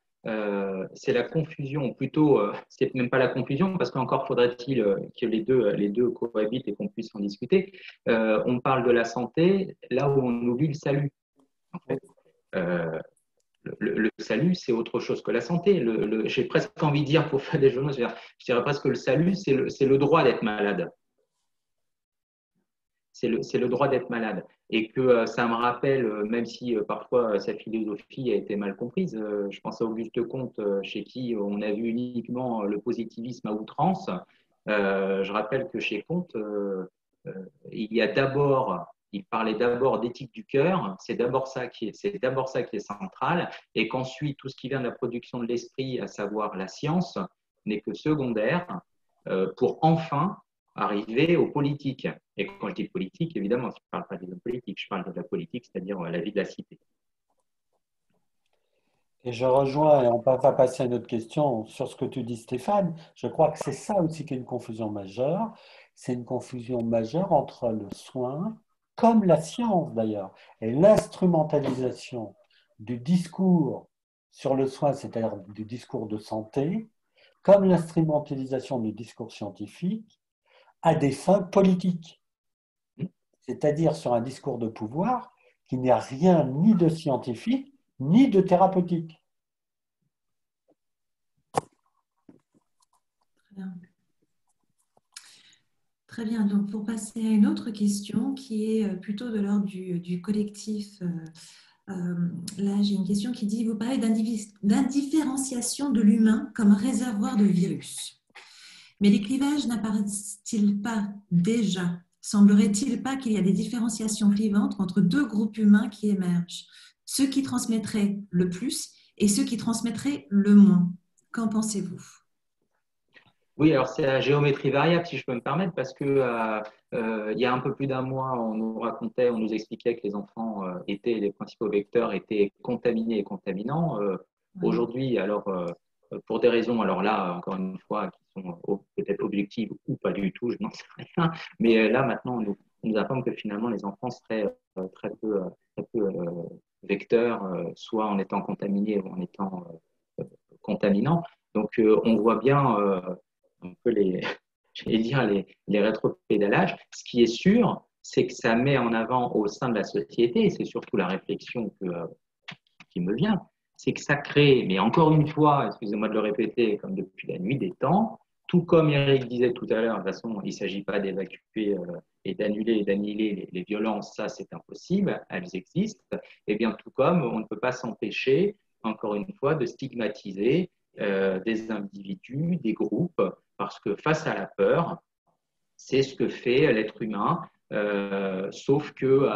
c'est la confusion, ou plutôt, c'est même pas la confusion, parce qu'encore faudrait-il que les deux cohabitent et qu'on puisse en discuter. On parle de la santé là où on oublie le salut, en fait. Euh, le salut, c'est autre chose que la santé. J'ai presque envie de dire, pour faire des journaux, je dirais presque que le salut, c'est le droit d'être malade. C'est le droit d'être malade. Et que ça me rappelle, même si parfois sa philosophie a été mal comprise, je pense à Auguste Comte, chez qui on a vu uniquement le positivisme à outrance. Je rappelle que chez Comte, il y a d'abord, il parlait d'abord d'éthique du cœur, c'est d'abord ça qui est central, et qu'ensuite tout ce qui vient de la production de l'esprit, à savoir la science, n'est que secondaire pour enfin arriver aux politiques. Et quand je dis politique, évidemment, je ne parle pas des hommes politiques, je parle de la politique, c'est-à-dire la vie de la cité. et je rejoins, et on va passer à une autre question sur ce que tu dis, Stéphane. Je crois que c'est ça aussi qui est une confusion majeure. C'est une confusion majeure entre le soin, comme la science d'ailleurs, et l'instrumentalisation du discours sur le soin, c'est-à-dire du discours de santé, comme l'instrumentalisation du discours scientifique à des fins politiques, c'est-à-dire sur un discours de pouvoir qui n'a rien ni de scientifique ni de thérapeutique. Bien. Très bien. Donc, pour passer à une autre question qui est plutôt de l'ordre du collectif, là, j'ai une question qui dit, vous parlez d'indifférenciation de l'humain comme réservoir de virus. Mais les clivages n'apparaissent-ils pas déjà? Semblerait-il pas qu'il y a des différenciations clivantes entre deux groupes humains qui émergent? Ceux qui transmettraient le plus et ceux qui transmettraient le moins. Qu'en pensez-vous? Oui, alors c'est la géométrie variable, si je peux me permettre, parce que il y a un peu plus d'un mois, on nous racontait, on nous expliquait que les enfants étaient, les principaux vecteurs étaient contaminés et contaminants. Oui. Aujourd'hui, alors pour des raisons, alors là, encore une fois, qui sont peut-être objectives ou pas du tout, je n'en sais rien. Mais là, maintenant, on nous apprend que finalement, les enfants seraient très peu vecteurs, soit en étant contaminés ou en étant contaminants. Donc, on voit bien un peu j'allais dire les rétropédalages. Ce qui est sûr, c'est que ça met en avant au sein de la société, et c'est surtout la réflexion qui me vient, c'est que ça crée, mais encore une fois, excusez-moi de le répéter, comme depuis la nuit des temps, tout comme Eric disait tout à l'heure, de toute façon, il ne s'agit pas d'évacuer et d'annuler et d'annihiler les violences, ça c'est impossible, elles existent, et bien tout comme on ne peut pas s'empêcher, encore une fois, de stigmatiser des individus, des groupes, parce que face à la peur, c'est ce que fait l'être humain, sauf que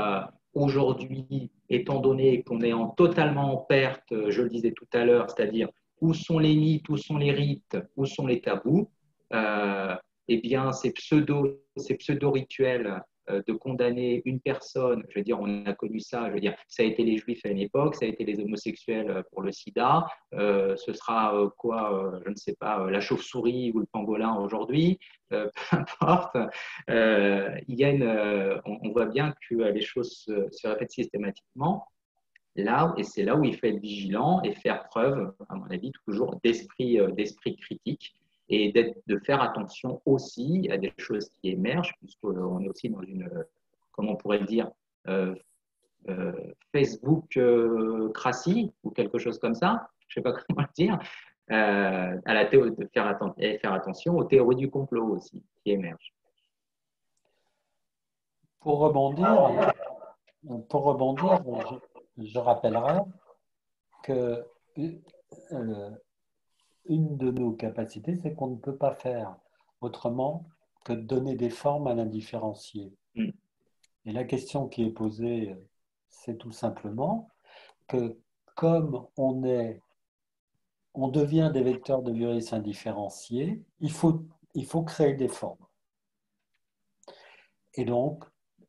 aujourd'hui, étant donné qu'on est totalement en perte, je le disais tout à l'heure, c'est-à-dire où sont les mythes, où sont les rites, où sont les tabous, euh, eh bien ces pseudo-rituels de condamner une personne, je veux dire, on a connu ça, je veux dire, ça a été les juifs à une époque, ça a été les homosexuels pour le sida, ce sera je ne sais pas, la chauve-souris ou le pangolin aujourd'hui, peu importe, on voit bien que les choses se répètent systématiquement là, et c'est là où il faut être vigilant et faire preuve, à mon avis, toujours d'esprit critique et de faire attention aussi à des choses qui émergent, puisqu'on est aussi dans comment on pourrait le dire, euh, euh, Facebook cratie ou quelque chose comme ça, je ne sais pas comment le dire, à la théorie de faire attention aux théories du complot aussi qui émergent. Pour rebondir, pour rebondir, je rappellerai que euh, une de nos capacités, c'est qu'on ne peut pas faire autrement que de donner des formes à l'indifférencié. Mm. Et la question qui est posée, c'est tout simplement que comme on devient des vecteurs de virus indifférenciés, il faut créer des formes. Et donc,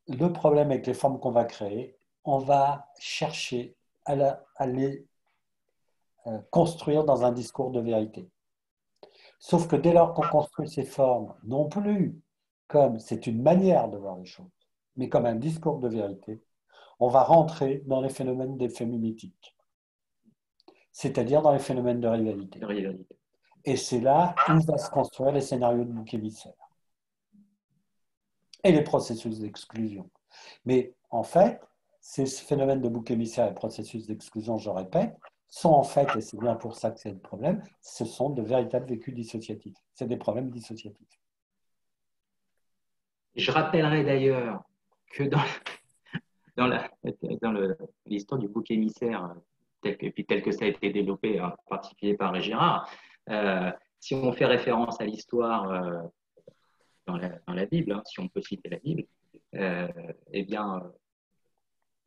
le problème avec les formes qu'on va créer, on va chercher à les construire dans un discours de vérité. Sauf que dès lors qu'on construit ces formes, non plus comme c'est une manière de voir les choses, mais comme un discours de vérité, on va rentrer dans les phénomènes d'effet mimétique, c'est-à-dire dans les phénomènes de rivalité. Et c'est là où va se construire les scénarios de bouc émissaire et les processus d'exclusion. Mais en fait, ces phénomènes de bouc émissaire et processus d'exclusion, je répète, sont en fait, et c'est bien pour ça que c'est le problème, ce sont de véritables vécus dissociatifs. C'est des problèmes dissociatifs. Je rappellerai d'ailleurs que dans l'histoire du bouc émissaire, tel que ça a été développé en particulier par Girard, si on fait référence à l'histoire dans la Bible, hein, si on peut citer la Bible, eh bien,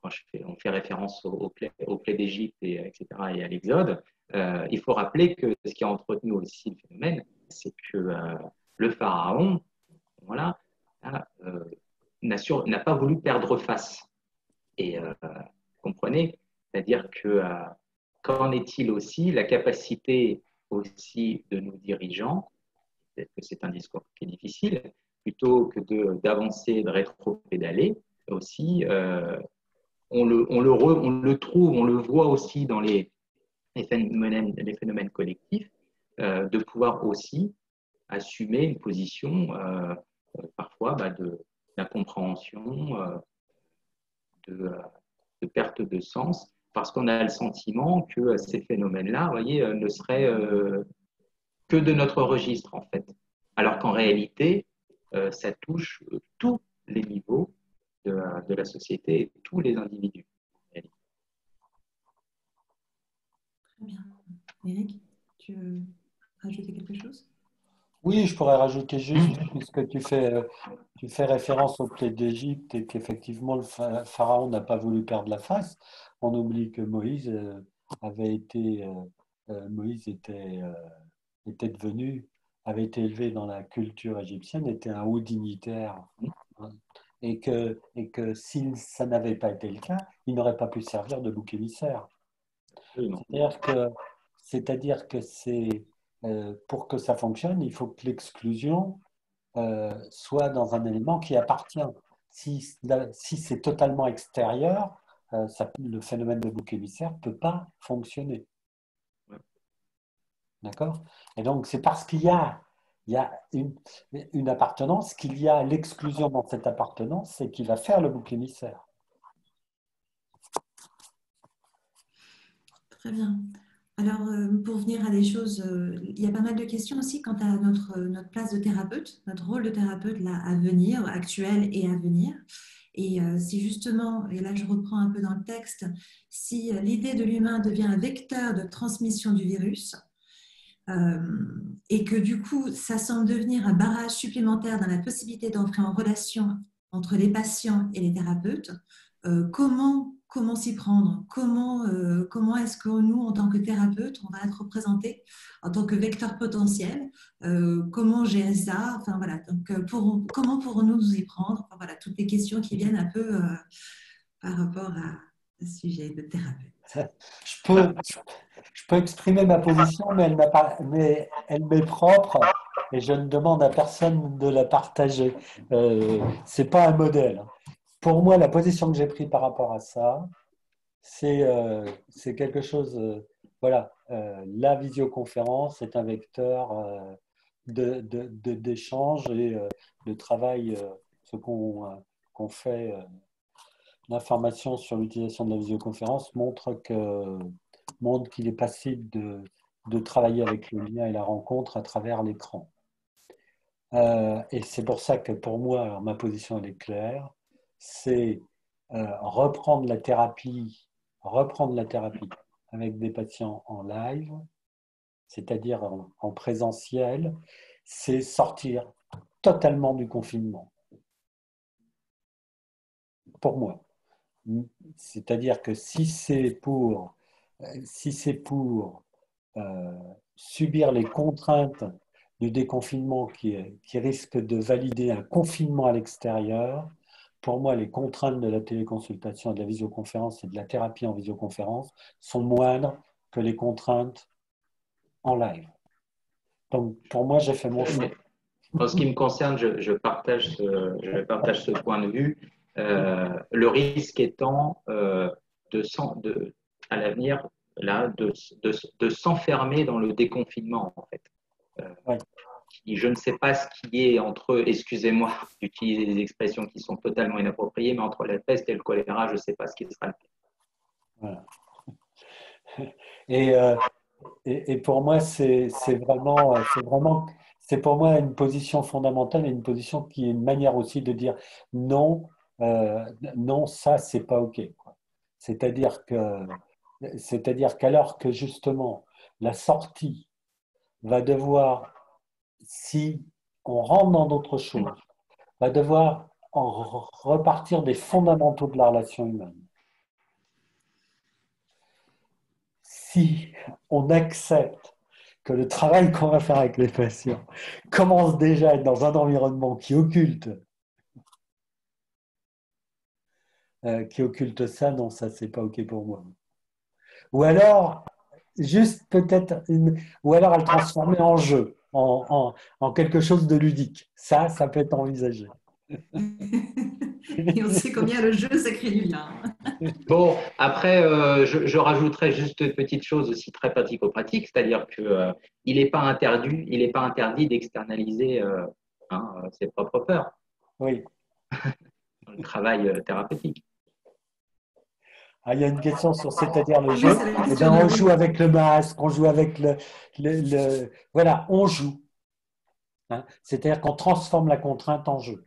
on fait référence au plaie d'Égypte, etc., et à l'Exode, il faut rappeler que ce qui a entretenu aussi le phénomène, c'est que le pharaon, voilà, n'a pas voulu perdre face. Et comprenez, c'est-à-dire que qu'en est-il aussi la capacité aussi de nos dirigeants, peut-être que c'est un discours qui est difficile, plutôt que d'avancer, de rétro-pédaler, aussi, on le trouve, on le voit aussi dans les phénomènes collectifs, de pouvoir aussi assumer une position parfois d'incompréhension, de, de perte de sens, parce qu'on a le sentiment que ces phénomènes-là, vous voyez, ne seraient que de notre registre, en fait. Alors qu'en réalité, ça touche tous les niveaux de la société et tous les individus. Très bien. Eric, tu veux rajouter quelque chose? Oui, je pourrais rajouter juste, puisque tu fais référence au plaie d'Égypte et qu'effectivement le pharaon n'a pas voulu perdre la face, on oublie que Moïse était devenu avait été élevé dans la culture égyptienne était un haut dignitaire, hein, et que si ça n'avait pas été le cas, il n'aurait pas pu servir de bouc émissaire. Absolument. C'est-à-dire que pour que ça fonctionne, il faut que l'exclusion soit dans un élément qui appartient. Si c'est totalement extérieur, le phénomène de bouc émissaire ne peut pas fonctionner. D'accord? Et donc, c'est parce qu'il y a une appartenance qu'il y a l'exclusion dans cette appartenance et qui va faire le bouc émissaire. Très bien. Alors, pour venir à des choses, il y a pas mal de questions aussi quant à notre place de thérapeute, notre rôle de thérapeute là, à venir, actuel et à venir. Et si justement, et là je reprends un peu dans le texte, si l'idée de l'humain devient un vecteur de transmission du virus, et que du coup, ça semble devenir un barrage supplémentaire dans la possibilité d'entrer en relation entre les patients et les thérapeutes, comment s'y prendre? Comment est-ce que nous, en tant que thérapeutes, on va être représentés en tant que vecteur potentiel? Comment gérer ça? Enfin, voilà. Donc, comment pourrons-nous nous y prendre? Enfin, voilà, toutes les questions qui viennent un peu par rapport à ce sujet de thérapeute. Je peux exprimer ma position, mais elle m'est propre et je ne demande à personne de la partager. Ce n'est pas un modèle. Pour moi, la position que j'ai prise par rapport à ça, c'est quelque chose. Voilà, la visioconférence est un vecteur d'échange et de travail, ce qu'on fait. L'information sur l'utilisation de la visioconférence montre qu'il est possible de travailler avec le lien et la rencontre à travers l'écran. Et c'est pour ça que pour moi, alors ma position elle est claire, c'est reprendre la thérapie avec des patients en live, c'est-à-dire en présentiel, c'est sortir totalement du confinement. Pour moi. C'est-à-dire que si c'est pour subir les contraintes du déconfinement qui risque de valider un confinement à l'extérieur, pour moi, les contraintes de la téléconsultation, de la visioconférence et de la thérapie en visioconférence sont moindres que les contraintes en live. Donc, pour moi, j'ai fait mon choix. En ce qui me concerne, je partage ce point de vue. Le risque étant à l'avenir là, de s'enfermer dans le déconfinement, en fait. Ouais. Je ne sais pas ce qui est entre, excusez-moi d'utiliser des expressions qui sont totalement inappropriées, mais entre la peste et le choléra, je ne sais pas ce qui sera le cas. Voilà. Et pour moi, c'est pour moi une position fondamentale et une position qui est une manière aussi de dire non, non, ça, c'est pas OK. C'est-à-dire qu'alors que justement la sortie va devoir, si on rentre dans d'autres choses, va devoir en repartir des fondamentaux de la relation humaine. Si on accepte que le travail qu'on va faire avec les patients commence déjà à être dans un environnement qui occulte ça, non, ça, c'est pas OK pour moi. Ou alors, juste peut-être, ou alors à le transformer en jeu, en quelque chose de ludique. Ça peut être envisagé. Et on sait combien le jeu, ça crée du lien. Bon, après, je rajouterais juste une petite chose aussi très pratico-pratique, c'est-à-dire que il n'est pas interdit d'externaliser ses propres peurs. Oui. Dans le travail thérapeutique. Ah, il y a une question sur c'est-à-dire le Oui, jeu. c'est la Eh question bien, on de- joue avec le masque, on joue avec voilà, on joue. Hein. C'est-à-dire qu'on transforme la contrainte en jeu.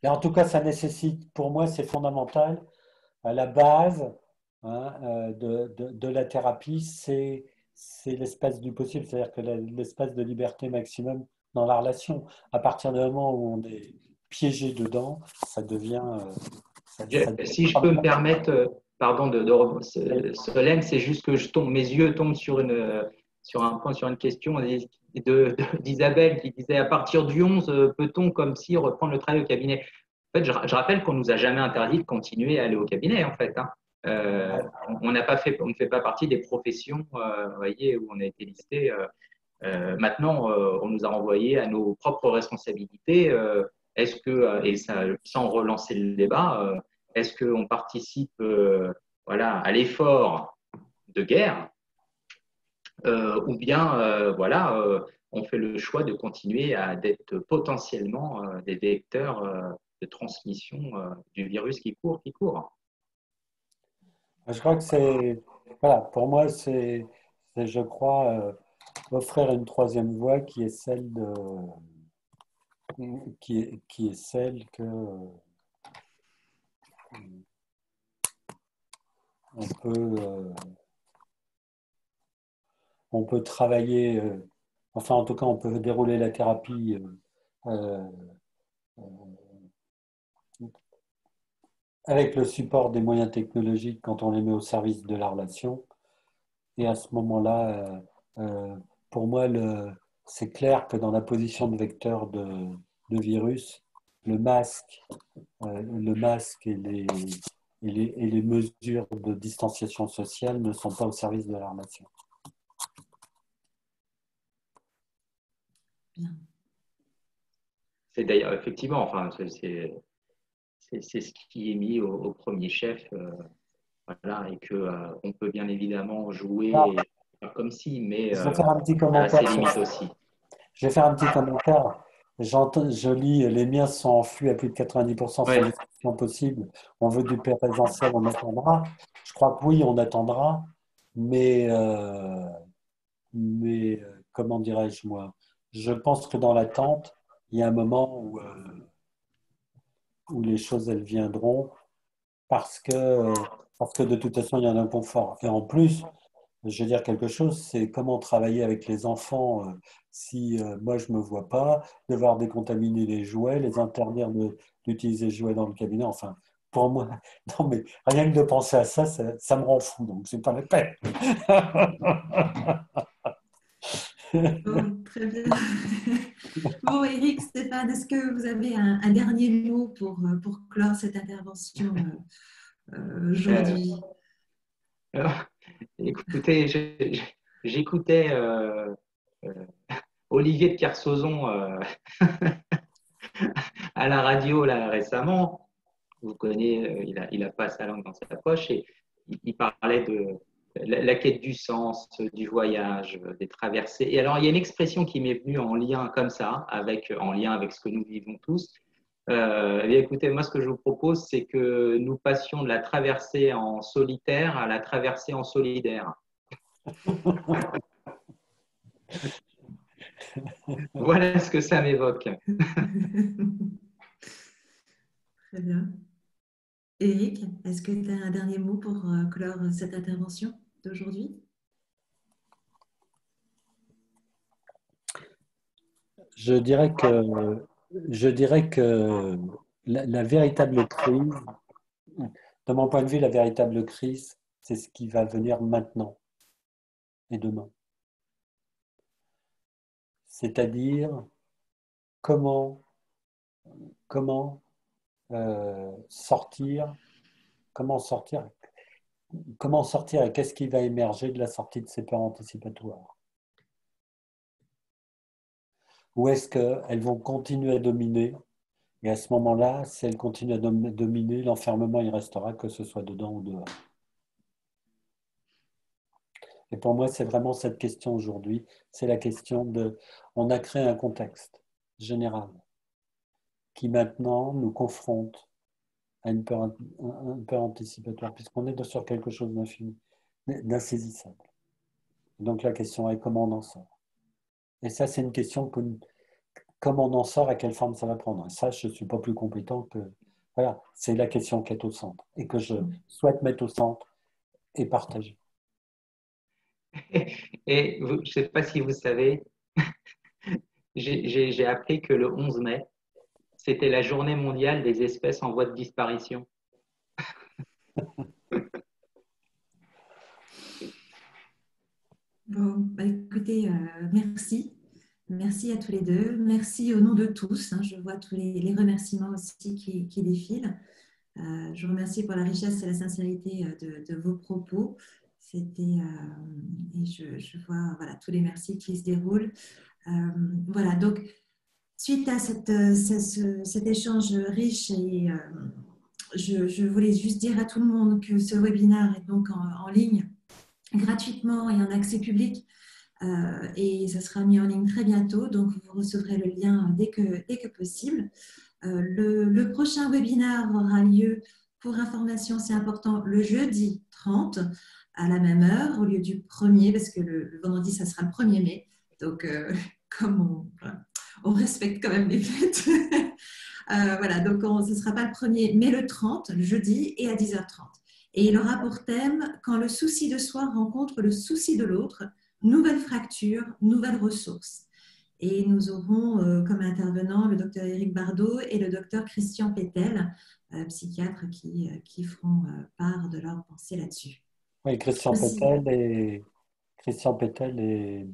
Et en tout cas, ça nécessite, pour moi, c'est fondamental. À la base de la thérapie, c'est l'espace du possible, c'est-à-dire que l'espace de liberté maximum dans la relation. À partir du moment où on est piégé dedans, ça devient. Si je peux me permettre, pardon, Solène, c'est juste que mes yeux tombent sur un point, sur une question d'Isabelle qui disait à partir du 11, peut-on comme si reprendre le travail au cabinet? En fait, je rappelle qu'on nous a jamais interdit de continuer à aller au cabinet, en fait. Hein. On n'a pas fait, on ne fait pas partie des professions, vous voyez, où on a été listé. Maintenant, on nous a renvoyé à nos propres responsabilités. Est-ce que, et ça, sans relancer le débat, est-ce qu'on participe voilà, à l'effort de guerre ou bien voilà, on fait le choix de continuer à d'être potentiellement des vecteurs de transmission du virus qui court. Je crois que c'est, voilà, pour moi, je crois, offrir une troisième voie qui est celle qui est celle que on peut, euh, on peut travailler, enfin, en tout cas, on peut dérouler la thérapie euh, avec le support des moyens technologiques quand on les met au service de la relation. Et à ce moment-là, pour moi, c'est clair que dans la position de vecteur de virus, le masque, et les mesures de distanciation sociale ne sont pas au service de la relation. Bien. C'est d'ailleurs, effectivement, enfin, c'est ce qui est mis au premier chef, voilà, et que on peut bien évidemment jouer Alors, comme si, mais je vais faire un petit à ses commentaire sur limites ça. aussi. Je vais faire un petit commentaire. Je lis, les miens sont en flux à plus de 90% sans Ouais. discussion possible. On veut du présentiel, on attendra. Je crois que oui, on attendra, mais, comment dirais-je moi? Je pense que dans l'attente, il y a un moment où les choses elles viendront parce que de toute façon, il y a un inconfort. Et en plus, je vais dire quelque chose, c'est comment travailler avec les enfants si moi je ne me vois pas, devoir décontaminer les jouets, les interdire d'utiliser les jouets dans le cabinet. Enfin, pour moi, non mais rien que de penser à ça, ça me rend fou, donc c'est pas la peine. Bon, très bien. Bon, Eric, Stéphane, est-ce que vous avez un dernier mot pour clore cette intervention Euh, aujourd'hui? alors, écoutez, j'écoutais euh, Olivier de Kersauzon à la radio là récemment. Vous connaissez, il a pas sa langue dans sa poche et il parlait de la quête du sens, du voyage, des traversées. Et alors, il y a une expression qui m'est venue en lien comme ça, en lien avec ce que nous vivons tous. Eh bien, écoutez, moi, ce que je vous propose, c'est que nous passions de la traversée en solitaire à la traversée en solidaire. Voilà ce que ça m'évoque. Très bien. Eric, est-ce que tu as un dernier mot pour clore cette intervention d'aujourd'hui? Je dirais que la véritable crise, de mon point de vue, la véritable crise, c'est ce qui va venir maintenant et demain. C'est-à-dire comment, comment sortir, comment sortir, comment sortir et qu'est-ce qui va émerger de la sortie de ces peurs anticipatoires? Ou est-ce qu'elles vont continuer à dominer? Et à ce moment-là, si elles continuent à dominer, l'enfermement, il restera, que ce soit dedans ou dehors. Et pour moi, c'est vraiment cette question aujourd'hui. C'est la question de... On a créé un contexte général qui maintenant nous confronte à une peur anticipatoire, puisqu'on est sur quelque chose d'infini, d'insaisissable. Donc la question est comment on en sort. Et ça, c'est une question que comment on en sort, à quelle forme ça va prendre. Et ça, je ne suis pas plus compétent que... Voilà, c'est la question qui est au centre et que je souhaite mettre au centre et partager. Et je ne sais pas si vous savez, j'ai appris que le 11 mai, c'était la journée mondiale des espèces en voie de disparition. Bon, bah, écoutez, écoutez, merci. Merci à tous les deux. Merci au nom de tous. Hein. Je vois tous les remerciements aussi qui défilent. Je vous remercie pour la richesse et la sincérité de vos propos. Et je vois voilà, tous les merci qui se déroulent. Voilà, donc suite à cet échange riche, et je voulais juste dire à tout le monde que ce webinaire est donc en ligne gratuitement et en accès public. Et ça sera mis en ligne très bientôt, donc vous recevrez le lien dès que possible. Le prochain webinaire aura lieu, pour information, c'est important, le jeudi 30 à la même heure au lieu du 1er, parce que le vendredi, ça sera le 1er mai. Donc, comme on respecte quand même les fêtes. Voilà, donc ce ne sera pas le 1er, mais le 30, le jeudi, et à 10h30. Et il aura pour thème « Quand le souci de soi rencontre le souci de l'autre, nouvelles fractures, nouvelles ressources ». Et nous aurons comme intervenants le docteur Éric Bardot et le docteur Christian Pétel, psychiatres, qui feront part de leur pensée là-dessus. Oui, Christian Pétel est,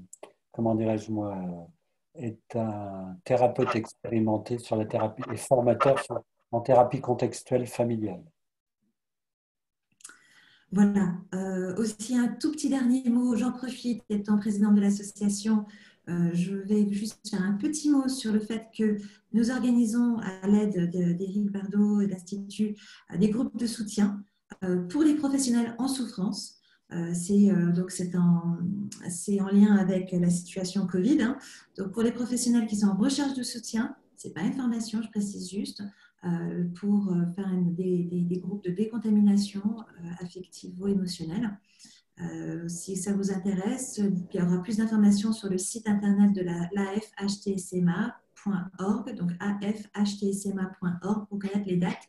comment dirais-je moi, est un thérapeute expérimenté sur la thérapie et formateur en thérapie contextuelle familiale. Voilà. Aussi un tout petit dernier mot, j'en profite, étant présidente de l'association, je vais juste faire un petit mot sur le fait que nous organisons à l'aide d'Éric Bardot et d'Institut des groupes de soutien pour les professionnels en souffrance. C'est en lien avec la situation Covid. Hein. Donc pour les professionnels qui sont en recherche de soutien, ce n'est pas une formation, je précise juste, pour faire des groupes de décontamination affectivo-émotionnelle. Si ça vous intéresse, il y aura plus d'informations sur le site internet de l'AFHTSMA.org, donc afhtsma.org, pour connaître les dates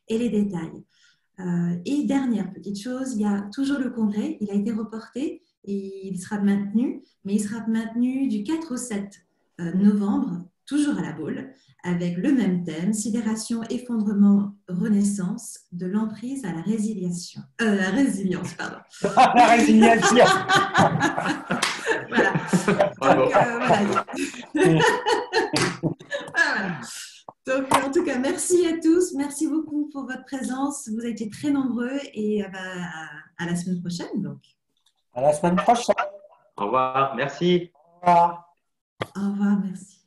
et les détails. Et dernière petite chose, il y a toujours le congrès, il a été reporté et il sera maintenu, mais il sera maintenu du 4 au 7 novembre, toujours à la Baule, avec le même thème, sidération, effondrement, renaissance, de l'emprise à la résiliation. La résilience, pardon. La résiliation. Voilà. Donc, voilà. Voilà. Donc, en tout cas, merci à tous. Merci beaucoup pour votre présence. Vous avez été très nombreux et à la semaine prochaine. Donc. À la semaine prochaine. Au revoir. Merci. Au revoir. Au revoir, merci.